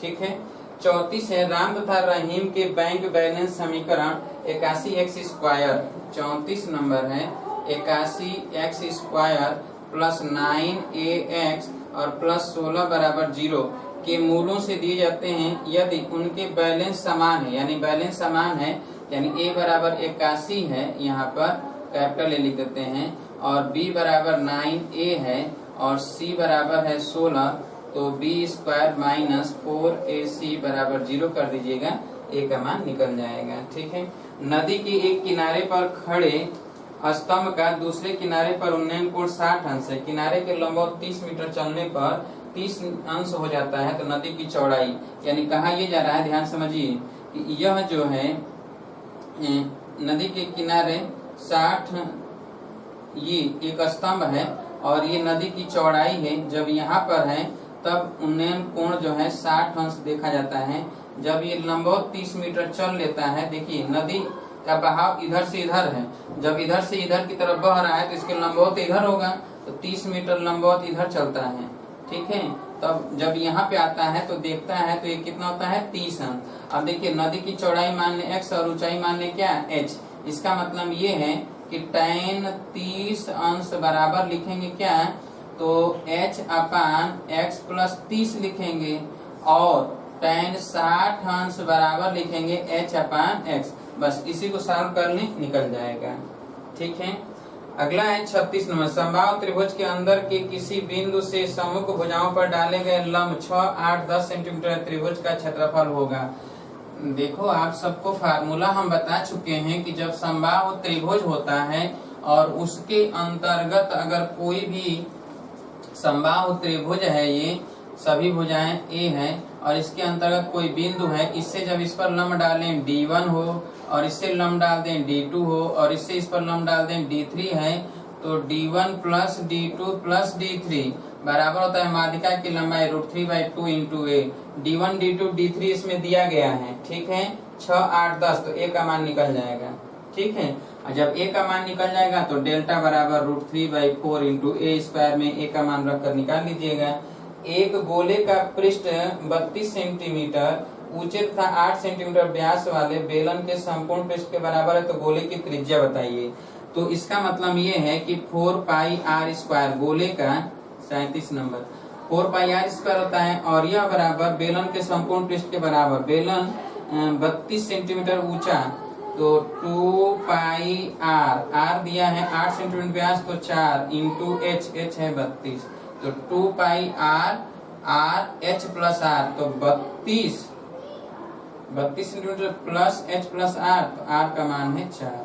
ठीक है। 34 है, राम तथा रहीम के बैंक बैलेंस समीकरण 81x² 34 नंबर है, 81x² प्लस 9ax और प्लस 16 बराबर 0 के मूलों से दिए जाते हैं यदि उनके बैलेंस समान है। यानी बैलेंस समान है, यानी a बराबर 81 है, यहाँ पर कैपिटल A लिख देते हैं, और b बराबर 9a है और c बराबर है 16, तो b² माइनस 4ac बराबर 0 कर दीजिएगा, a का मान निकल जाएगा। ठीक है। नदी के एक किनारे पर खड़े स्तंभ का दूसरे किनारे पर उन्नयन कोण 60 अंश है। किनारे के लंबवत 30 मीटर चलने पर 30 अंश हो जाता है। तो नदी की चौड़ाई, यानी कहा यह जा रहा है, ध्यान समझिए कि यह जो है नदी के किनारे 60, ये एक स्तंभ है और ये नदी की चौड़ाई है। जब यहाँ पर है तब उन्नयन कोण जो है 60 अंश देखा जाता है। जब ये लंबवत 30 मीटर चल लेता है, देखिए नदी का बहाव इधर से इधर है, जब इधर से इधर की तरफ बह रहा है तो इसके लंबवत इधर होगा, तो 30 मीटर लंबवत इधर चलता है। ठीक है। तब जब यहाँ पे आता है तो देखता है तो ये कितना होता है, 30 अंश। अब देखिए नदी की चौड़ाई मान ले x और ऊंचाई मान ले क्या, h। इसका मतलब ये है कि tan 30 अंश बराबर लिखेंगे क्या, तो h/x प्लस 30 लिखेंगे, और tan 60 अंश बराबर लिखेंगे h/x। बस इसी को सॉल्व कर ले, निकल जाएगा। ठीक है। अगला है 36 नंबर, समबाहु त्रिभुज के अंदर के किसी बिंदु से सम्मुख भुजाओं पर डाले गए लंब 6, 8, 10 सेंटीमीटर त्रिभुज का क्षेत्रफल होगा। देखो आप सबको फार्मूला हम बता चुके हैं कि जब समबाहु त्रिभुज होता है और उसके अंतर्गत अगर कोई भी समबाहु त्रिभुज है, ये सभी भुजाएं A है और इसके अंतर्गत कोई बिंदु है, इससे जब इस पर लंब डालें D1 हो और इससे लंब डाल दें D2 हो और इससे इस पर लंब डाल दें D3 है, तो D1 plus D2 plus D3 बराबर होता है माध्यिका की लंबाई √3/2 into A। D1 D2 D3 इसमें दिया गया है। ठीक है। 6, 8, 10, तो A का मान निकल जाएगा। ठीक है। और जब A का मान निकल जाएगा तो डेल्टा बराबर √3/4 इंटू A² में A का मान रखकर निकाल लीजिएगा। एक गोले का पृष्ठ 32 सेंटीमीटर ऊंचे तथा 8 सेंटीमीटर व्यास वाले बेलन के संपूर्ण पृष्ठ के बराबर है, तो गोले की त्रिज्या बताइए। तो इसका मतलब ये है कि 4πr², गोले का 37 नंबर 4πr² होता है, और यह बराबर बेलन के संपूर्ण पृष्ठ के बराबर, बेलन 32 सेंटीमीटर ऊंचा, तो 2πr, r दिया है 8 सेंटीमीटर व्यास, तो 4 इंटू h है 32, तो 2πr h प्लस r, तो 32 centimetre plus h plus r, तो r का मान है 4।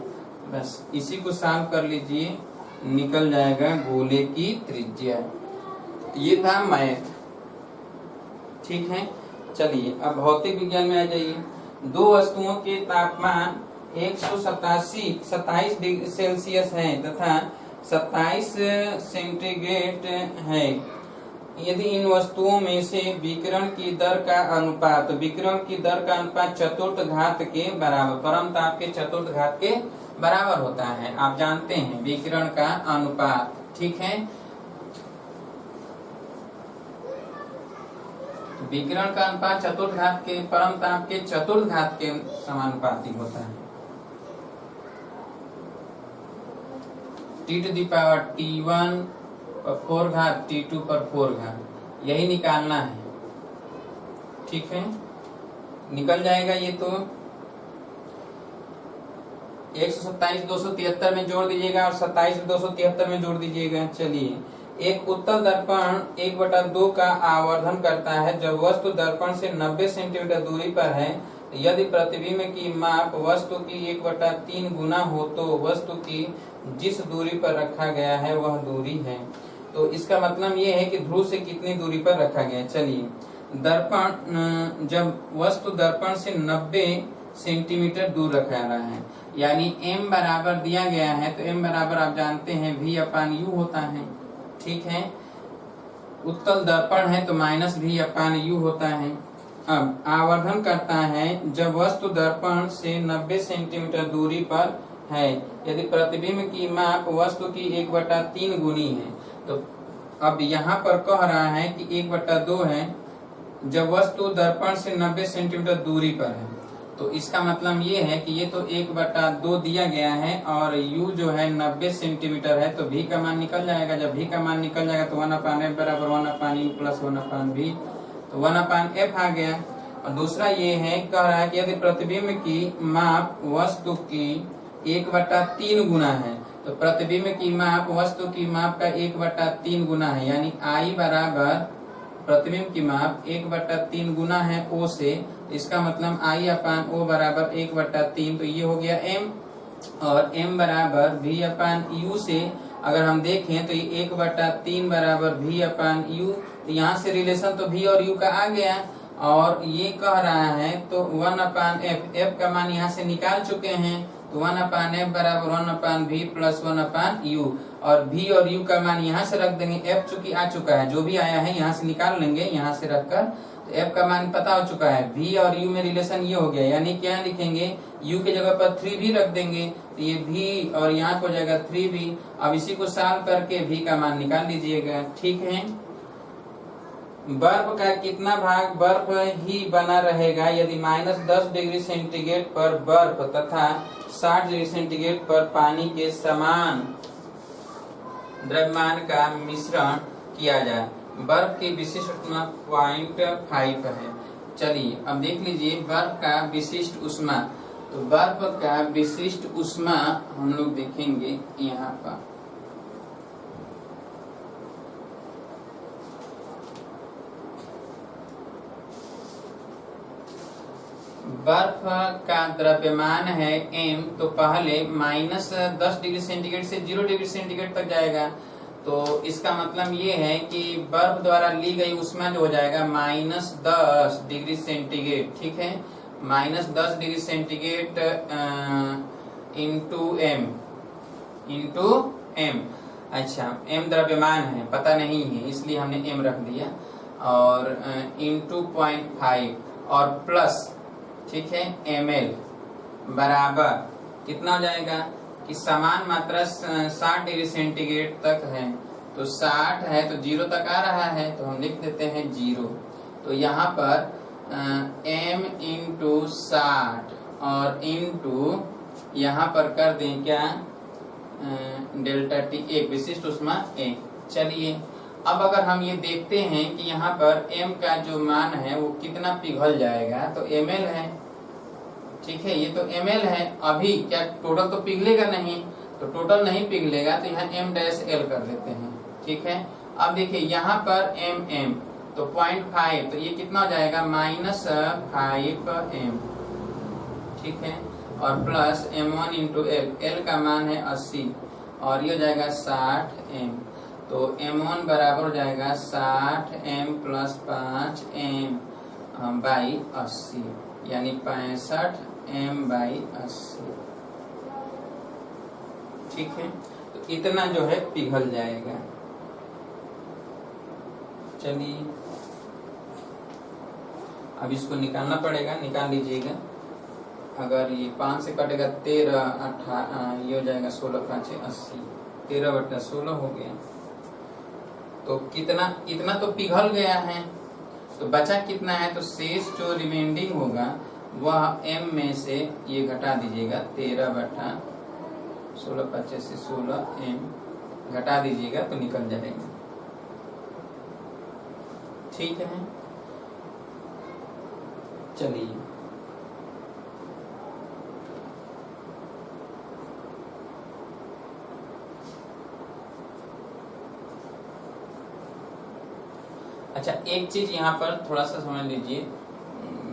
बस इसी को सॉल्व कर लीजिए, निकल जाएगा गोले की त्रिज्या। ये था मैथ। ठीक है। चलिए अब भौतिक विज्ञान में आ जाइए। दो वस्तुओं के तापमान 127 डिग्री सेल्सियस है तथा 27 सेंटीग्रेड है। यदि इन वस्तुओं में से विकिरण की दर का अनुपात, विकिरण की दर का अनुपात चतुर्थ घात के बराबर, परम ताप के चतुर्थ घात के बराबर होता है। आप जानते हैं विकिरण का अनुपात। ठीक है। विकिरण का अनुपात चतुर्थ घात के परम ताप के चतुर्थ घात के समानुपाती होता है। T⁴ पर 4 घात, T2 पर 4 घात, यही निकालना है। ठीक है। निकल जाएगा ये। तो 127 273 में जोड़ दीजिएगा और 27 273 में जोड़ दीजिएगा। चलिए, एक उत्तल दर्पण 1/2 का आवर्धन करता है जब वस्तु दर्पण से 90 सेंटीमीटर दूरी पर है। यदि प्रतिबिंब की माप वस्तु की 1/3 गुना हो तो वस्तु की जिस दूरी पर रखा गया है वह दूरी है। तो इसका मतलब ये है कि ध्रुव से कितनी दूरी पर रखा गया है। चलिए, दर्पण जब वस्तु दर्पण से 90 सेंटीमीटर दूर रखा रहा है, यानी m बराबर दिया गया है, तो m बराबर आप जानते हैं v/u होता है। ठीक है, उत्तल दर्पण है तो -v/u होता है। अब आवर्धन करता है जब वस्तु दर्पण से 90 सेंटीमीटर दूरी पर है, यदि प्रतिबिंब की माप वस्तु की 1/3 गुनी है। तो अब यहाँ पर कह रहा है कि 1/2 है जब वस्तु दर्पण से 90 सेंटीमीटर दूरी पर है। तो इसका मतलब ये है कि ये तो 1/2 दिया गया है और u जो है 90 सेंटीमीटर है, तो v का मान निकल जाएगा। जब v का मान निकल जाएगा तो 1/f बराबर 1/u प्लस 1/v, तो 1/f आ गया। और दूसरा ये है, कह रहा है कि यदि प्रतिबिंब की माप वस्तु की 1/3 गुना है, तो प्रतिबिंब की माप वस्तु की माप का 1/3 गुना है, यानी I बराबर प्रतिबिंब की माप 1/3 गुना है O से। इसका मतलब I/O बराबर 1/3, तो ये हो गया m। और m बराबर v/u से अगर हम देखें तो ये 1/3 बराबर v/u, तो यहाँ से रिलेशन तो v और u का आ गया। और ये कह रहा है तो 1/f, f का मान यहाँ से निकाल चुके हैं, तो 1/f बराबर 1/v प्लस 1/u। और v और u का मान यहाँ से रख देंगे, f चूंकि आ चुका है, जो भी आया है यहाँ से निकाल लेंगे, यहाँ से रखकर। तो f का मान पता हो चुका है, v और u में रिलेशन ये हो गया, यानी क्या लिखेंगे, u की जगह पर 3v रख देंगे, तो ये v और यहाँ हो जाएगा 3v। अब इसी को सॉल्व करके v का मान निकाल लीजिएगा। ठीक है, बर्फ का कितना भाग बर्फ ही बना रहेगा यदि -10 डिग्री सेंटीग्रेड पर बर्फ तथा 60 डिग्री सेंटीग्रेड पर पानी के समान द्रव्यमान का मिश्रण किया जाए। बर्फ की विशिष्ट ऊष्मा 0.5 है। चलिए, अब देख लीजिए बर्फ का विशिष्ट ऊष्मा। तो बर्फ का विशिष्ट ऊष्मा हम लोग देखेंगे यहाँ पर। बर्फ का द्रव्यमान है m, तो पहले -10 डिग्री सेंटीग्रेड से 0 डिग्री सेंटीग्रेड तक जाएगा। तो इसका मतलब ये है कि बर्फ द्वारा ली गई ऊष्मा जो हो जाएगा -10 डिग्री सेंटीग्रेड। ठीक है, -10 डिग्री सेंटीग्रेड इंटू m। अच्छा, m द्रव्यमान है, पता नहीं है, इसलिए हमने m रख दिया। और इंटू 0.5 और प्लस, ठीक है, ml बराबर कितना हो जाएगा कि समान मात्रा 60 डिग्री सेंटीग्रेड तक है, तो 60 है तो 0 तक आ रहा है, तो हम लिख देते हैं 0। तो यहाँ पर m इंटू 60 और इंटू यहाँ पर कर दें क्या, डेल्टा टी, एक विशिष्ट ऊष्मा 1। चलिए, अब अगर हम ये देखते हैं कि यहाँ पर m का जो मान है वो कितना पिघल जाएगा, तो ml है। ठीक है, ये तो ml है। अभी क्या टोटल तो पिघलेगा नहीं, तो टोटल नहीं पिघलेगा, तो यहाँ m-l कर देते हैं। ठीक है, अब देखिए यहाँ पर mm, तो 0.5, तो ये कितना हो जाएगा -5m। ठीक है, और plus m1 into l, l का मान है 80 और ये हो जाएगा 60m। तो m1 बराबर हो जाएगा 60m प्लस 5m बाई 80, यानी 65m बाई 80। ठीक है, तो इतना जो है पिघल जाएगा। चलिए, अब इसको निकालना पड़ेगा, निकाल लीजिएगा। अगर ये 5 से कटेगा 13, 18, ये हो जाएगा 16 5 80, 13/16 हो गया। तो कितना, इतना तो पिघल गया है, तो बचा कितना है, तो शेष जो रिमेंडिंग होगा वह m में से ये घटा दीजिएगा, 13/16 5 से 16m घटा दीजिएगा तो निकल जाएगा। ठीक है, चलिए अच्छा, एक चीज यहाँ पर थोड़ा सा समझ लीजिए,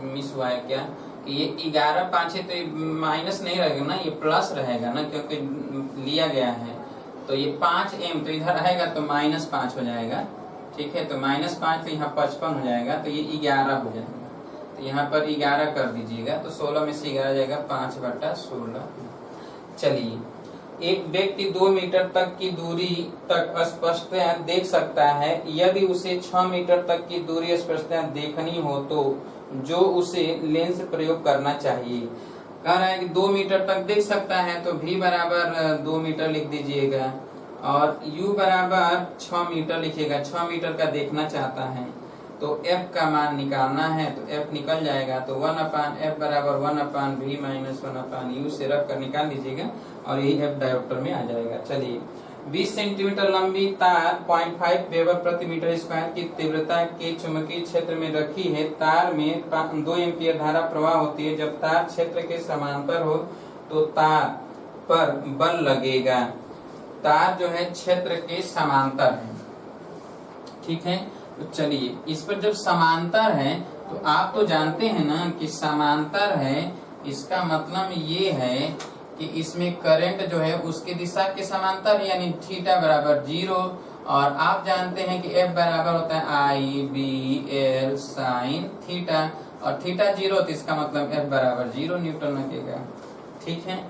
मिस हुआ है क्या कि ये 11 5 है तो ये माइनस नहीं रहेगा ना, ये प्लस रहेगा ना, क्योंकि लिया गया है। तो ये 5m तो इधर आएगा तो -5 हो जाएगा, ठीक है। तो -5 तो यहाँ 55 हो जाएगा, तो ये 11 हो जाएगा। तो यहाँ पर 11 कर दीजिएगा, तो 16 में से 11 जाएगा 5/16। चलिए, एक व्यक्ति 2 मीटर तक की दूरी तक स्पष्टतया देख सकता है। यदि उसे 6 मीटर तक की दूरी स्पष्टतया देखनी हो तो जो उसे लेंस प्रयोग करना चाहिए। कह रहा है कि 2 मीटर तक देख सकता है, तो v बराबर 2 मीटर लिख दीजिएगा और u बराबर 6 मीटर लिखिएगा। 6 मीटर का देखना चाहता है तो f का मान निकालना है, तो f निकल जाएगा। तो 1/f बराबर 1/v माइनस 1/u से रख कर निकाल लीजिएगा और यही f डायोप्टर में आ जाएगा। चलिए, 20 सेंटीमीटर लंबी तार 0.5 वेबर प्रति मीटर स्क्वायर की तीव्रता के चुंबकीय क्षेत्र में रखी है। तार में 2 एम्पीयर धारा प्रवाह होती है। जब तार क्षेत्र के समांतर हो तो तार पर बल लगेगा। तार जो है क्षेत्र के समांतर है, ठीक है। तो चलिए, इस पर जब समांतर है तो आप तो जानते हैं ना कि समांतर है, इसका मतलब ये है कि इसमें करंट जो है उसके दिशा के समांतर, यानी थीटा बराबर 0। और आप जानते हैं कि F बराबर होता है I/B/L साइन थीटा, और थीटा 0 तो इसका मतलब F बराबर 0 न्यूटन लगेगा, ठीक है।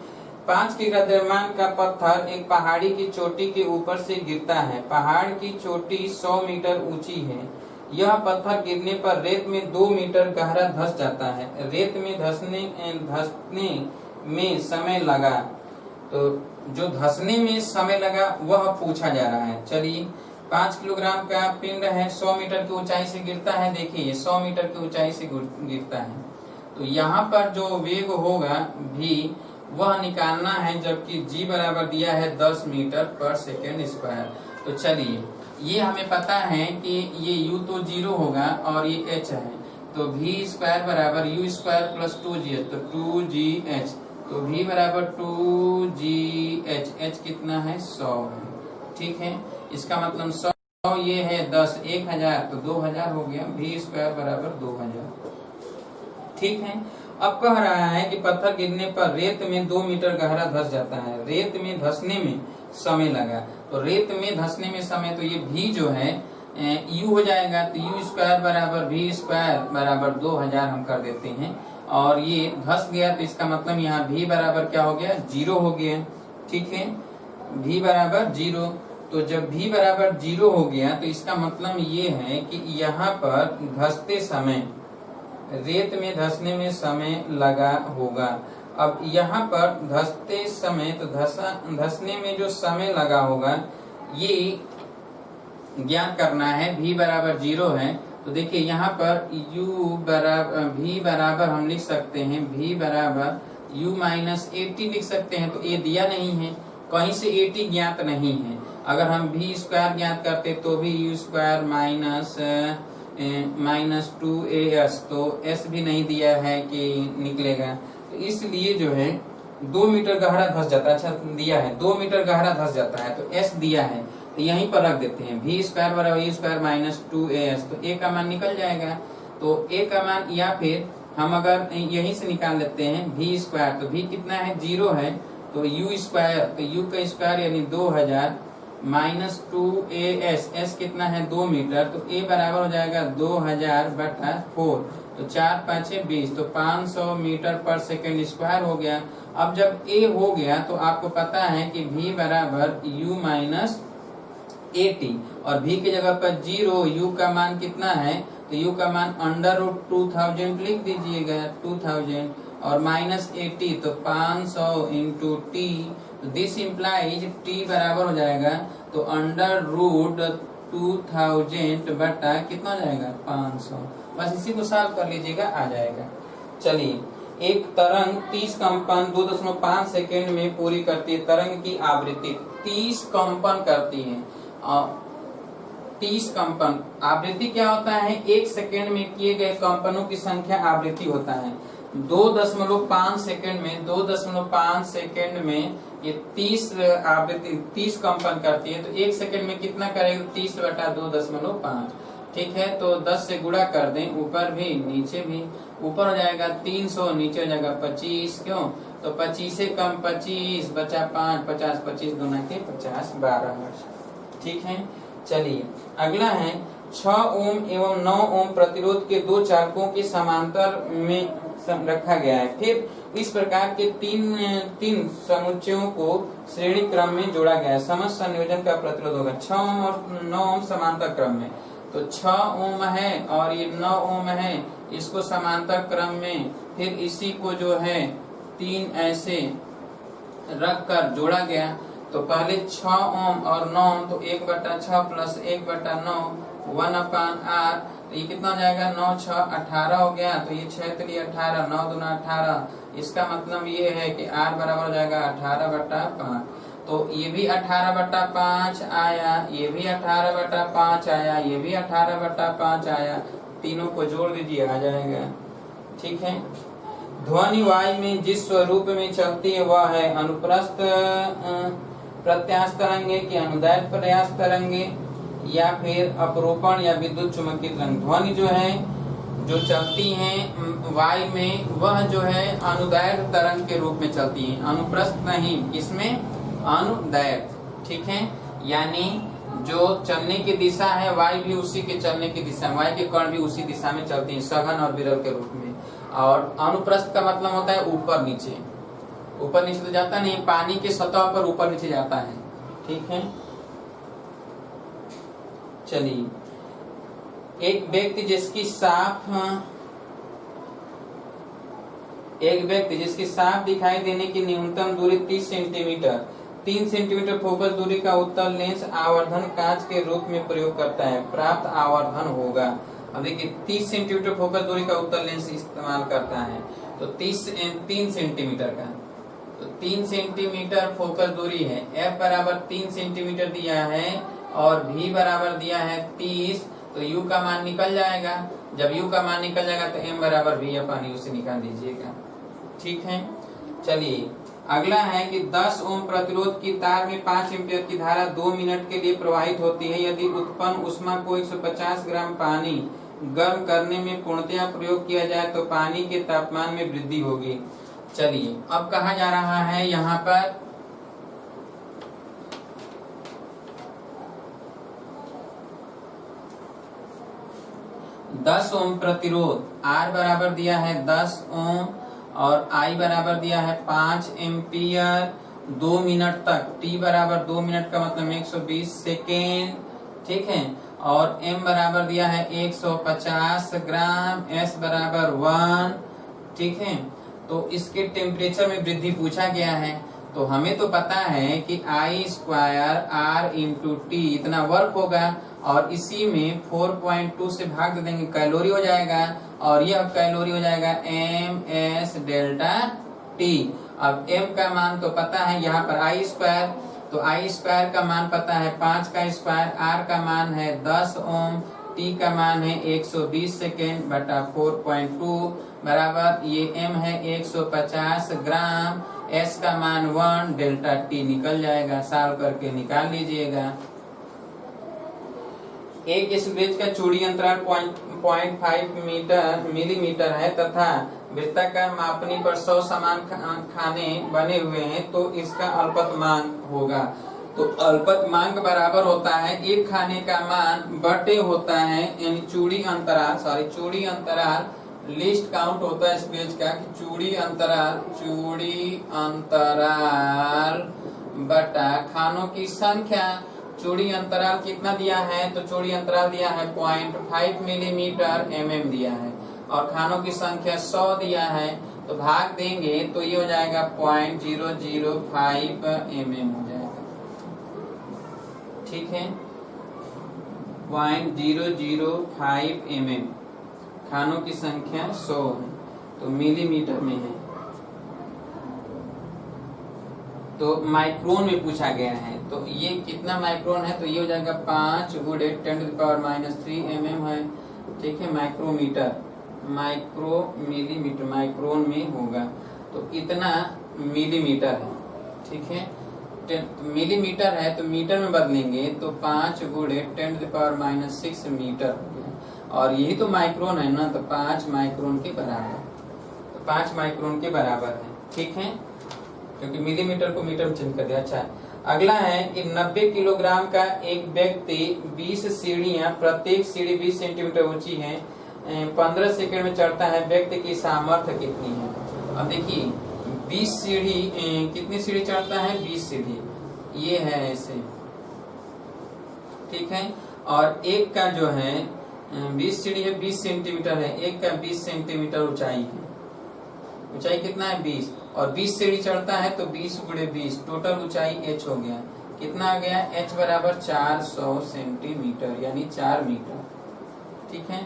5 के द्रव्यमान का पत्थर एक पहाड़ी की चोटी के ऊपर से गिरता है। पहाड़ की चोटी 100 मीटर ऊंची है। यह पत्थर गिरने पर रेत में 2 मीटर गहरा धंस जाता है। रेत में धंसने में समय लगा, तो जो धंसने में समय लगा वह पूछा जा रहा है। चलिए, 5 किलोग्राम का पिंड है, 100 मीटर की ऊंचाई से गिरता है। देखिए, 100 मीटर की ऊंचाई से गिरता है, तो यहाँ पर जो वेग होगा v वह निकालना है, जबकि g बराबर दिया है 10 मीटर पर सेकेंड स्क्वायर। तो चलिए, ये हमें पता है कि ये u तो 0 होगा और ये h है, तो v स्क्वायर बराबर u स्क्वायर प्लस 2gh, तो 2gh। तो v बराबर 2gh, h कितना है 100 है, ठीक है। इसका मतलब 100 ये है 10, 1000 तो 2000 हो गया। v स्क्वायर बराबर 2000, ठीक है। अब कह रहा है कि पत्थर गिरने पर रेत में 2 मीटर गहरा धंस जाता है। रेत में धंसने में समय लगा, तो रेत में धंसने में समय, तो ये v जो है u हो जाएगा। तो u स्क्वायर बराबर v स्क्वायर बराबर 2000 हम कर देते हैं, और ये धंस गया तो इसका मतलब यहाँ v बराबर क्या हो गया 0 हो गया, ठीक है। v बराबर 0, तो जब v बराबर 0 हो गया तो इसका मतलब ये है कि यहाँ पर धंसते समय, रेत में धंसने में समय लगा होगा। अब यहाँ पर धंसते समय, तो धंसने में जो समय लगा होगा ये ज्ञात करना है। v बराबर 0 है, तो देखिए यहाँ पर v बराबर हम लिख सकते हैं, v बराबर u माइनस 80 लिख सकते हैं। तो a दिया नहीं है, कहीं से 80 ज्ञात नहीं है। अगर हम v स्क्वायर ज्ञात करते तो भी u स्क्वायर माइनस 2as, तो s भी नहीं दिया है कि निकलेगा। तो इसलिए जो है 2 मीटर गहरा धंस जाता है। अच्छा, दिया है 2 मीटर गहरा धंस जाता है, तो s दिया है, तो यहीं पर रख देते हैं। v स्क्वायर बराबर u स्क्वायर माइनस 2as, तो a का मान निकल जाएगा। तो a का मान, या फिर हम अगर यहीं से निकाल लेते हैं v स्क्वायर, तो v कितना है 0 है, तो u स्क्वायर, तो u का स्क्वायर यानी 2000 माइनस 2as, s कितना है 2 मीटर, तो a बराबर हो जाएगा 2000/4, तो 4 5 20, तो 500 मीटर पर सेकेंड स्क्वायर हो गया। अब जब a हो गया तो आपको पता है कि v बराबर u माइनस 80, और v की जगह पर 0, u का मान कितना है, तो u का मान √2000 लिख दीजिएगा, 2000, और माइनस 80, तो 500 into t, this implies t बराबर हो जाएगा, तो √2000 बटा कितना हो जाएगा 500। बस इसी को सॉल्व कर लीजिएगा, आ जाएगा। चलिए, एक तरंग 30 कंपन 2.5 सेकेंड में पूरी करती है। तरंग की आवृत्ति 30 कंपन करती है। 30 कंपन, आवृत्ति क्या होता है, 1 सेकेंड में किए गए कंपनों की संख्या आवृत्ति होता है। 2.5 सेकेंड में 2.5 सेकेंड में ये 30 आवृत्ति 30 कंपन करती है, तो 1 सेकेंड में कितना करेगा 30/2.5, ठीक है, तो 10 से गुणा कर दें, ऊपर भी नीचे भी। ऊपर हो जाएगा 300, नीचे हो जाएगा 25। क्यों? तो 25 से कम 25 बचा 5, 50 25 दूना के 50, 12 हर्ट्ज। ठीक है, चलिए अगला है 6 ओम एवं 9 ओम प्रतिरोध के दो चालकों के समांतर में रखा गया है। फिर इस प्रकार के तीन समुच्चयों को श्रेणी क्रम में जोड़ा गया है। समस्त संयोजन का प्रतिरोध होगा 6 ओम और 9 ओम समांतर क्रम में। तो 6 ओम है और ये 9 ओम है, इसको समांतर क्रम में, फिर इसी को जो है 3 ऐसे रख कर जोड़ा गया। तो पहले 6 ओम और 9 ओम, तो 1/6 प्लस 1/9 1/r, तो ये कितना हो जाएगा 9 6 18 हो गया। तो ये 6 3 18, 9 दूना 18। इसका मतलब ये है कि r बराबर हो जाएगा 18/5। तो ये भी 18/5 आया, ये भी 18/5 आया, ये भी 18/5 आया। तीनों को जोड़ दीजिए, आ जाएगा। ठीक है, ध्वनि वायु में जिस स्वरूप में चलती है वह है अनुप्रस्थ प्रत्यास्थ तरंगे कि अनुदैर्घ्य प्रत्यास्थ तरंगे, या फिर अपरूपण या विद्युत चुम्बकीय तरंग। ध्वनि जो है जो चलती हैं वायु में, वह जो है अनुदैर्घ्य तरंग के रूप में चलती है, अनुप्रस्थ नहीं, इसमें अनुदैर्घ्य। ठीक है, यानी जो चलने की दिशा है वायु भी उसी के चलने की दिशा, वायु के कण भी उसी दिशा में चलती है, सघन और विरल के रूप में। और अनुप्रस्थ का मतलब होता है ऊपर नीचे। ऊपर नीचे तो जाता नहीं, पानी के सतह पर ऊपर नीचे जाता है। ठीक है, चलिए एक व्यक्ति जिसकी साफ दिखाई देने की न्यूनतम दूरी 30 सेंटीमीटर, 3 सेंटीमीटर फोकस दूरी का उत्तल लेंस आवर्धन कांच के रूप में प्रयोग करता है, प्राप्त आवर्धन होगा। अब देखिए 30 सेंटीमीटर फोकस दूरी का उत्तल लेंस इस्तेमाल करता है, तो 3 सेंटीमीटर का, तो 3 सेंटीमीटर फोकस दूरी है। f बराबर 3 सेंटीमीटर दिया है और v बराबर दिया है 30, तो u का मान निकल जाएगा। जब u का मान निकल जाएगा तो m बराबर v/u से निकाल दीजिएगा। ठीक है, चलिए अगला है कि 10 ओम प्रतिरोध की तार में 5 एम्पीयर की धारा 2 मिनट के लिए प्रवाहित होती है। यदि उत्पन्न ऊष्मा को 150 ग्राम पानी गर्म करने में पूर्णतया प्रयोग किया जाए तो पानी के तापमान में वृद्धि होगी। चलिए अब कहा जा रहा है यहाँ पर दस ओम प्रतिरोध, R बराबर दिया है 10 ओम और I बराबर दिया है 5 एम्पियर 2 मिनट तक। T बराबर 2 मिनट का मतलब 120 सेकेंड। ठीक है, और M बराबर दिया है 150 ग्राम, S बराबर 1। ठीक है, तो इसके टेम्परेचर में वृद्धि पूछा गया है। तो हमें तो पता है कि I² R इंटू T इतना वर्क होगा, और इसी में 4.2 से भाग दे देंगे, कैलोरी हो जाएगा, और यह कैलोरी हो जाएगा MS डेल्टा T। अब M का मान तो पता है, यहाँ पर I², तो I² का मान पता है 5 का स्क्वायर, R का मान है 10 ओम, T का मान है 120 सेकेंड बटा 4.2 बराबर ये M है 150 ग्राम, S का मान 1, डेल्टा T निकल जाएगा। सॉल्व करके निकाल लीजिएगा। एक स्क्वेज का चूड़ी अंतराल 0.5 मिलीमीटर है तथा वृत्ताकार मापनी पर 100 समान खाने बने हुए हैं, तो इसका अल्पतमांक होगा। तो अल्पतमांक बराबर होता है एक खाने का मान बटे होता है, यानी चूड़ी अंतराल लिस्ट काउंट होता है स्क्वेज का कि चूड़ी अंतराल बटा खानों की संख्या। चूड़ी अंतराल कितना दिया है, तो चूड़ी अंतराल दिया है 0.5 मिलीमीटर mm दिया है, और खानों की संख्या 100 दिया है, तो भाग देंगे तो ये हो जाएगा 0.005 mm हो जाएगा। ठीक है, 0.005 mm, खानों की संख्या 100 है, तो मिलीमीटर में है, तो माइक्रोन में पूछा गया है। तो ये कितना माइक्रोन है, तो ये हो जाएगा 5 × 10⁻³ mm है। ठीक है, माइक्रोमीटर, माइक्रोन में होगा, तो इतना मिलीमीटर है। ठीक है, मिलीमीटर है तो मीटर में बदलेंगे तो 5 गुणे 10⁻⁻⁶ मीटर हो गया। और यही तो माइक्रोन है ना, तो 5 माइक्रोन के बराबर, तो 5 माइक्रोन के बराबर है। ठीक है, क्योंकि मिलीमीटर को मीटर में चेंज कर दिया। अच्छा, अगला है कि 90 किलोग्राम का एक व्यक्ति 20 सीढ़ियां, प्रत्येक सीढ़ी 20 सेंटीमीटर ऊंची है, 15 सेकंड में चढ़ता है, व्यक्ति की सामर्थ्य कितनी है? अब देखिए 20 सीढ़ी, कितनी सीढ़ी चढ़ता है? 20 सीढ़ी, ये है ऐसे। ठीक है, और एक का जो है 20 सीढ़ी है, 20 सेंटीमीटर है, एक का 20 सेंटीमीटर ऊंचाई है। ऊंचाई कितना है? 20, और 20 सीढ़ी चढ़ता है तो 20 गुणे 20, टोटल ऊंचाई h हो गया। कितना आ गया? h बराबर 400 सेंटीमीटर, यानी 4 मीटर। ठीक है,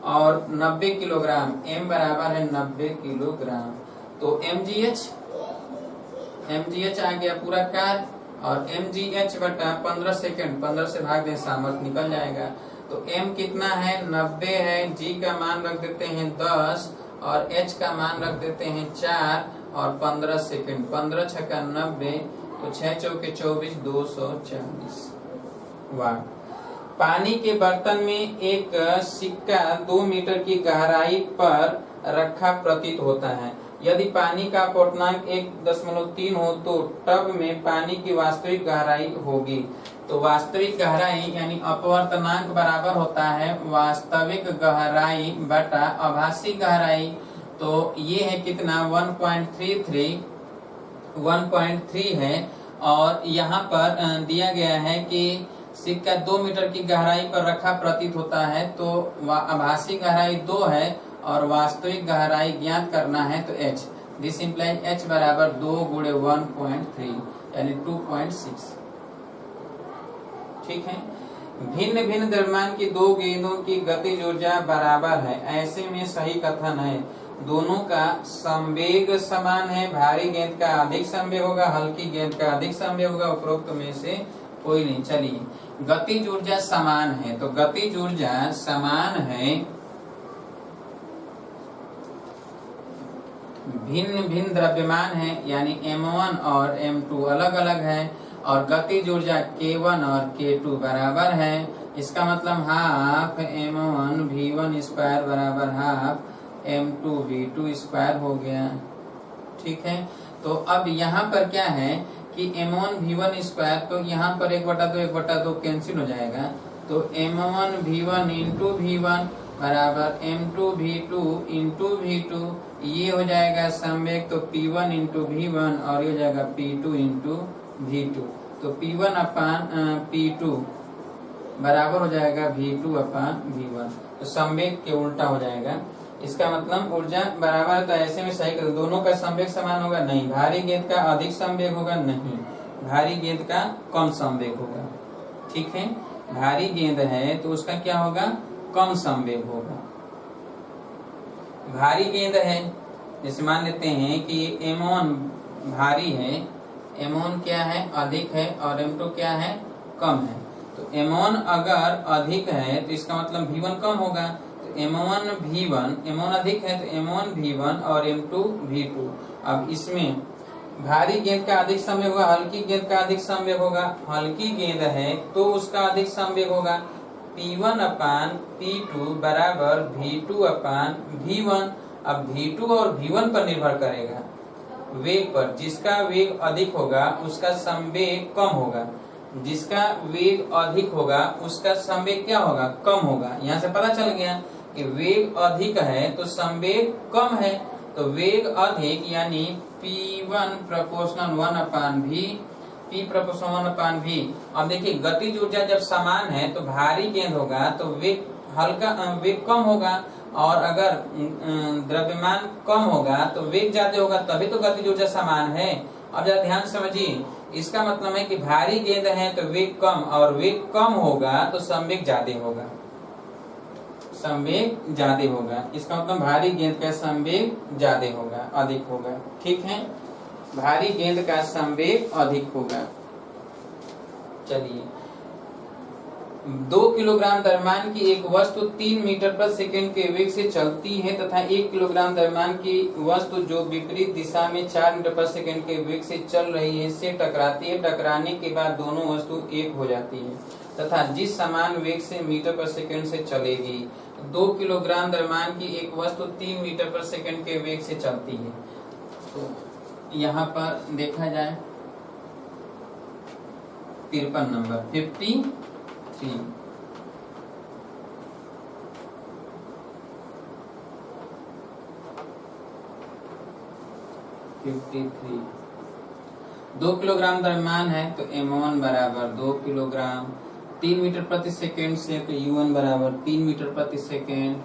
और 90 किलोग्राम, m बराबर है 90 किलोग्राम, तो mgh आ गया पूरा कार्य, और mgh बटा 15 सेकंड, 15 से भाग दें, सामर्थ्य निकल जाएगा। तो m कितना है? 90 है, g का मान रख देते हैं 10, और h का मान रख देते हैं 4, और 15 सेकंड, 15 छक्का 90, तो 6 चौके 24, 240 वाट। पानी के बर्तन में एक सिक्का 2 मीटर की गहराई पर रखा प्रतीत होता है। यदि पानी का अपवर्तनांक 1.3 हो तो टब में पानी की वास्तविक गहराई होगी। तो वास्तविक गहराई यानी अपवर्तनांक बराबर होता है वास्तविक गहराई बटा आभासी गहराई। तो ये है कितना? 1.3 है, और यहाँ पर दिया गया है कि सिक्का 2 मीटर की गहराई पर रखा प्रतीत होता है, तो आभासी गहराई 2 है और वास्तविक गहराई ज्ञात करना है, तो h, दिस इंप्लाइज h बराबर 2 गुणे 1.3 यानी 2.6। ठीक है, भिन्न भिन्न द्रव्यमान की दो गेंदों की गतिज ऊर्जा बराबर है, ऐसे में सही कथन है। दोनों का संवेग समान है, भारी गेंद का अधिक संवेग होगा, हल्की गेंद का अधिक संवेग होगा, उपरोक्त में से कोई नहीं। चलिए, गतिज ऊर्जा समान है, तो गतिज ऊर्जा समान है, भिन्न भिन्न द्रव्यमान है, यानी m1 और m2 अलग अलग है, और गतिज ऊर्जा k1 और k2 बराबर है। इसका मतलब हाफ m1 v1 स्क्वायर बराबर हाफ m2 v2 स्क्वायर हो गया। ठीक है, तो अब यहाँ पर क्या है कि m1 v1 स्क्वायर, तो यहाँ पर 1/2 कैंसिल हो जाएगा, तो m1 v1 इंटू v1 बराबर m2 v2 इंटू v2, ये हो जाएगा संवेग, तो p1 इंटू v1, और ये हो जाएगा p2 इंटू v2, तो p1 अपान p2 बराबर हो जाएगा v2 अपान v1, तो संवेग के उल्टा हो जाएगा। इसका मतलब ऊर्जा बराबर है, तो ऐसे में सही कर, दोनों का संवेग समान होगा? नहीं। भारी गेंद का अधिक संवेग होगा? नहीं। भारी गेंद का कम संवेग होगा। ठीक है, भारी गेंद है तो उसका क्या होगा? कम संवेग होगा। भारी गेंद है, जैसे मान लेते हैं कि m1 भारी है, m1 क्या है? अधिक है, और m2 क्या है? कम है। तो m1 अगर अधिक है तो इसका मतलब v1 कम होगा, तो m1 अधिक है, तो m1 v1 और m2 v2। अब इसमें भारी गेंद का अधिक संवेग होगा, हल्की गेंद का अधिक संवेग होगा। हल्की गेंद है तो उसका अधिक संवेग होगा, p1 अपान p2 बराबर v2 अपान v1। अब v2 और v1 पर निर्भर करेगा, वेग पर। जिसका वेग अधिक होगा उसका संवेग कम होगा, जिसका वेग अधिक होगा उसका संवेग क्या होगा? कम होगा। यहाँ से पता चल गया कि वेग अधिक है तो संवेग कम है, तो वेग अधिक यानी p1 प्रोपोर्शनल 1 अपान v, p प्रोपोर्शनल 1 अपान v। अब देखिए, गतिज ऊर्जा जब समान है तो भारी गेंद होगा तो वेग वेग कम होगा, और अगर द्रव्यमान कम होगा तो वेग ज्यादा होगा, तभी तो गतिज ऊर्जा समान है। अब जरा ध्यान समझिए, इसका मतलब है कि भारी गेंद है तो वेग कम, और वेग कम होगा तो संवेग ज्यादा होगा, संवेग ज्यादा होगा। इसका मतलब भारी गेंद का संवेग ज्यादा होगा, अधिक होगा। ठीक है, भारी गेंद का संवेग अधिक होगा। चलिए, 2 किलोग्राम द्रव्यमान की एक वस्तु 3 मीटर प्रति सेकंड के वेग से चलती है तथा 1 किलोग्राम द्रव्यमान की वस्तु जो विपरीत दिशा में 4 मीटर प्रति सेकंड के वेग से चल रही है से टकराती है। टकराने के बाद दोनों वस्तु एक हो जाती है तथा जिस समान वेग से मीटर प्रति सेकंड से चलेगी। 2 किलोग्राम द्रव्यमान की एक वस्तु 3 मीटर प्रति सेकंड के वेग से चलती है। तो यहाँ पर देखा जाए 53 नंबर 53 2 किलोग्राम द्रव्यमान है तो m1 बराबर 2 किलोग्राम। 3 मीटर प्रति सेकेंड से तो u1 बराबर 3 मीटर प्रति सेकेंड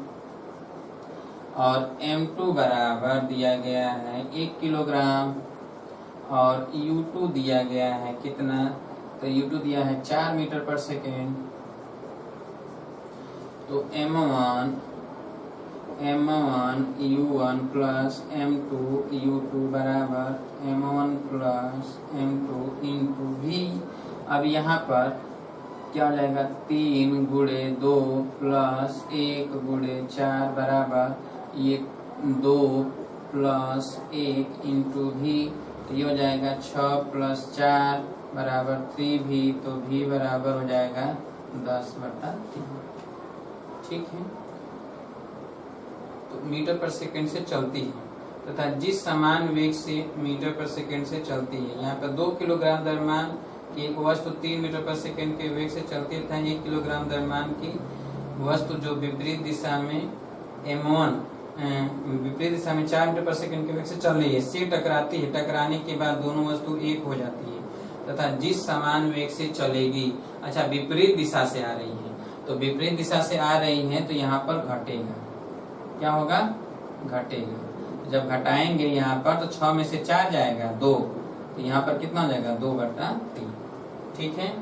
और m2 बराबर दिया गया है 1 किलोग्राम और u2 दिया गया है कितना, तो u2 दिया है 4 मीटर पर सेकेंड। तो m1 u1 plus m2 u2 बराबर m1 plus m2 into v। अब यहाँ पर क्या हो जाएगा 3 गुणे 2 प्लस 1 गुणे 4 बराबर ये 2 प्लस 1 इंटू v। तो ये हो जाएगा 6 प्लस 4 बराबर 3v। तो v बराबर हो जाएगा 10/3। ठीक है। तो मीटर पर सेकंड से चलती है तथा जिस समान वेग से मीटर पर सेकंड से चलती है। यहाँ पर 2 किलोग्राम द्रव्यमान की एक वस्तु 3 मीटर पर सेकंड के वेग से चलती है तथा 1 किलोग्राम द्रव्यमान की वस्तु जो विपरीत दिशा में m1 विपरीत दिशा में 4 मीटर पर सेकंड के वेग से चल रही है से टकराती है। टकराने के बाद दोनों वस्तु एक हो जाती है तथा जिस समान वेग से चलेगी। अच्छा, विपरीत दिशा से आ रही है तो विपरीत दिशा से आ रही है तो यहाँ पर घटेगा। क्या होगा? घटेगा। जब घटाएंगे यहाँ पर तो 6 में से 4 जाएगा 2, तो यहाँ पर कितना हो जाएगा 2/3। ठीक है।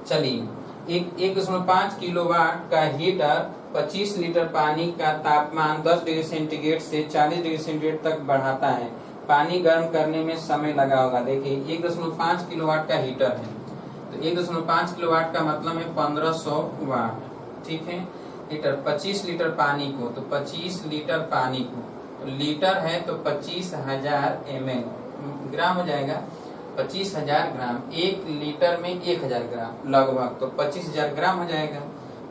चलिए 1.5 किलोवाट का हीटर 25 लीटर पानी का तापमान 10 डिग्री सेंटीग्रेड से 40 डिग्री सेंटीग्रेड तक बढ़ाता है। पानी गर्म करने में समय लगा होगा। देखिए 1.5 किलोवाट का हीटर है तो 1.5 किलोवाट का मतलब है 1500 वाट। ठीक है। लीटर 25 लीटर पानी को, तो 25 लीटर पानी को तो लीटर है तो 25,000 ml ग्राम हो जाएगा। 25,000 ग्राम, 1 लीटर में 1000 ग्राम लगभग, तो 25,000 ग्राम हो जाएगा।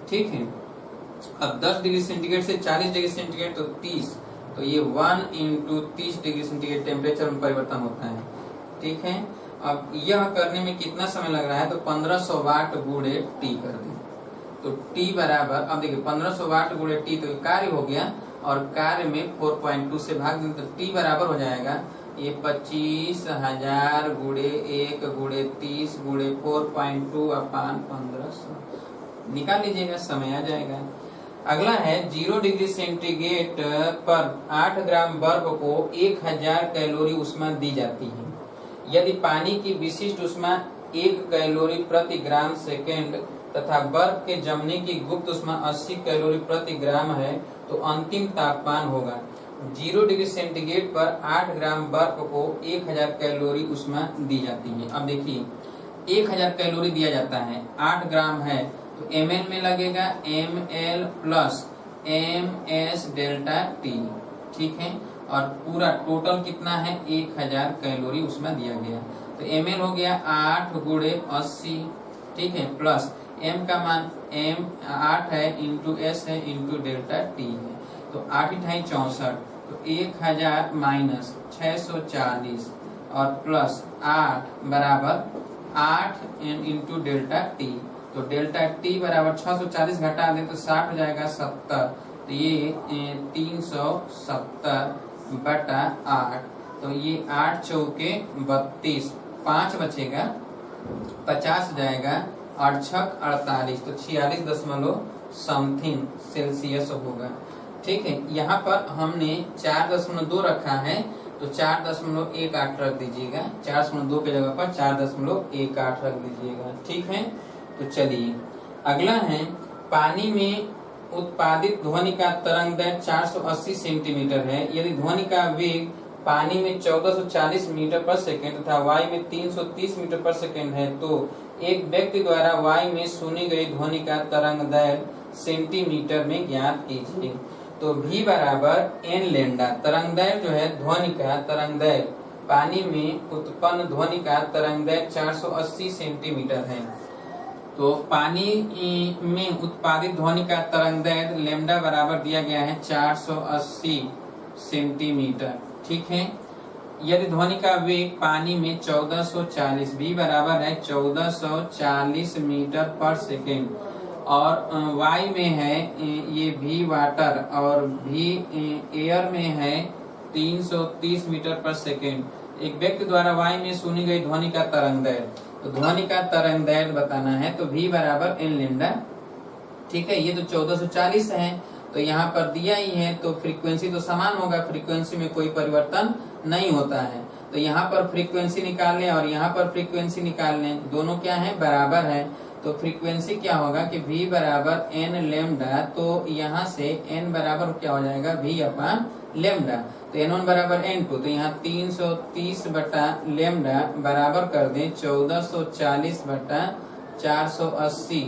ठीक है। अब 10 डिग्री सेंटीग्रेड से 40 डिग्री सेंटीग्रेड तो 30, तो ये 1 × 30 डिग्री सेंटीग्रेड टेम्परेचर में परिवर्तन होता है। ठीक है। अब यह करने में कितना समय लग रहा है, तो 1500 वाट गुणे टी कर दें तो T बराबर, अब देखिए 1500 वाट गुणे T तो कार्य हो गया और कार्य में 4.2 से भाग दें तो T बराबर हो जाएगा ये 25,000 गुणे 1 गुणे 30 गुणे 4.2/1500 निकाल लीजिएगा, समय आ जाएगा। अगला है 0 डिग्री सेंटीग्रेड पर 8 ग्राम बर्फ को 1000 कैलोरी ऊष्मा दी जाती है। यदि पानी की विशिष्ट ऊष्मा 1 कैलोरी प्रति ग्राम सेकेंड तथा बर्फ के जमने की गुप्त ऊष्मा 80 कैलोरी प्रति ग्राम है तो अंतिम तापमान होगा। 0 डिग्री सेंटीग्रेड पर 8 ग्राम बर्फ को 1000 कैलोरी ऊष्मा दी जाती है। अब देखिए 1000 कैलोरी दिया जाता है, 8 ग्राम है तो ml में लगेगा ml plus ms delta t। ठीक है। और पूरा टोटल कितना है 1000 कैलोरी उसमें दिया गया तो ml हो गया 8 गुणे 80। ठीक है। प्लस m का मान m 8 है इंटू s है इंटू डेल्टा t है तो 8 × 64 तो 1000 माइनस 640 और प्लस 8 बराबर 8 इंटू डेल्टा t। तो डेल्टा t बराबर 640 घटा दें तो 60 हो जाएगा 70, तो ये 370/8 तो ये 8 चौके 32, 5 बचेगा 50 हो जाएगा, 8 छक 48 तो 46 सेल्सियस होगा। ठीक है। यहाँ पर हमने 4.2 रखा है तो 4.18 रख दीजिएगा, 4.2 के जगह पर 4.18 रख दीजिएगा। ठीक है। तो चलिए अगला है पानी में उत्पादित ध्वनि का तरंग दैर्घ्य 480 सेंटीमीटर है। यदि ध्वनि का वेग पानी में 1440 मीटर पर सेकेंड तथा वायु में 330 मीटर पर सेकेंड है, तो एक व्यक्ति द्वारा वायु में सुनी गई ध्वनि का तरंग दैर्घ्य सेंटीमीटर में ज्ञात कीजिए। तो v बराबर n लैम्डा, तरंग दैर्घ्य जो है ध्वनि का तरंग दैर्घ्य, पानी में उत्पन्न ध्वनि का तरंग दैर्घ्य 480 सेंटीमीटर है। तो पानी में उत्पादित ध्वनि का तरंग दैर्घ्य लैम्डा बराबर दिया गया है 480 सेंटीमीटर। ठीक है। यदि ध्वनि का वेग पानी में 1440, v बराबर है 1440 मीटर पर सेकेंड, और वायु में है ये v वाटर और v एयर में है 330 मीटर पर सेकेंड। एक व्यक्ति द्वारा वायु में सुनी गई ध्वनि का तरंग दैर्घ्य, तो ध्वनि का तरंग दैर्घ्य बताना है, तो v बराबर n लैम्डा। ठीक है। ये तो 1440 है, तो यहाँ पर दिया ही है, तो फ्रीक्वेंसी तो समान होगा, फ्रीक्वेंसी में कोई परिवर्तन नहीं होता है। तो यहाँ पर फ्रीक्वेंसी निकाल लें और यहाँ पर फ्रीक्वेंसी निकाल लें, दोनों क्या है, बराबर है। तो फ्रीक्वेंसी क्या होगा कि v बराबर n लैम्डा, तो यहाँ से n बराबर क्या हो जाएगा, v अपॉन लैम्डा। तो n1 बराबर n2, तो यहाँ 330 बटा लैम्डा बराबर कर दें 1440 बटा 480,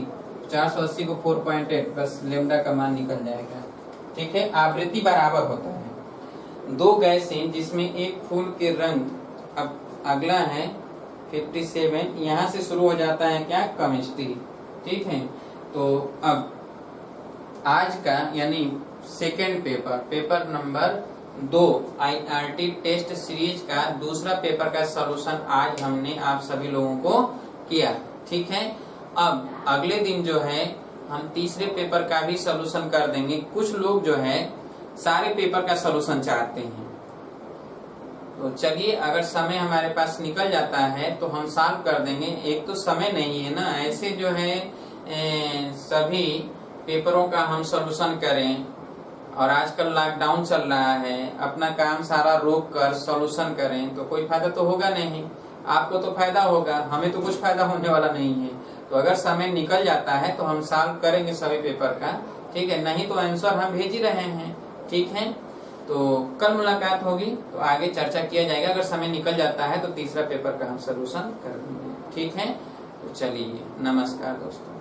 480 को 4.8, बस लैम्डा का मान निकल जाएगा। ठीक है। आवृत्ति बराबर होता है दो गैसें जिसमें एक फूल के रंग, अब अगला है 57, यहाँ से शुरू हो जाता है क्या, केमिस्ट्री। ठीक है। तो अब आज का यानी second paper, paper number 2 IRT test series का दूसरा पेपर का सलूशन आज हमने आप सभी लोगों को किया। ठीक है। अब अगले दिन जो है हम तीसरे पेपर का भी सलूशन कर देंगे। कुछ लोग जो है सारे पेपर का सलूशन चाहते हैं, तो चलिए अगर समय हमारे पास निकल जाता है तो हम सॉल्व कर देंगे। एक तो समय नहीं है ना, ऐसे जो है सभी पेपरों का हम सलूशन करें, और आजकल लॉकडाउन चल रहा है, अपना काम सारा रोक कर सॉल्यूशन करें तो कोई फायदा तो होगा नहीं। आपको तो फायदा होगा, हमें तो कुछ फायदा होने वाला नहीं है। तो अगर समय निकल जाता है तो हम सॉल्व करेंगे सभी पेपर का। ठीक है। नहीं तो आंसर हम भेज ही रहे हैं। ठीक है। तो कल मुलाकात होगी, तो आगे चर्चा किया जाएगा। अगर समय निकल जाता है तो तीसरा पेपर का हम सॉल्यूशन कर देंगे। ठीक है। तो चलिए, नमस्कार दोस्तों।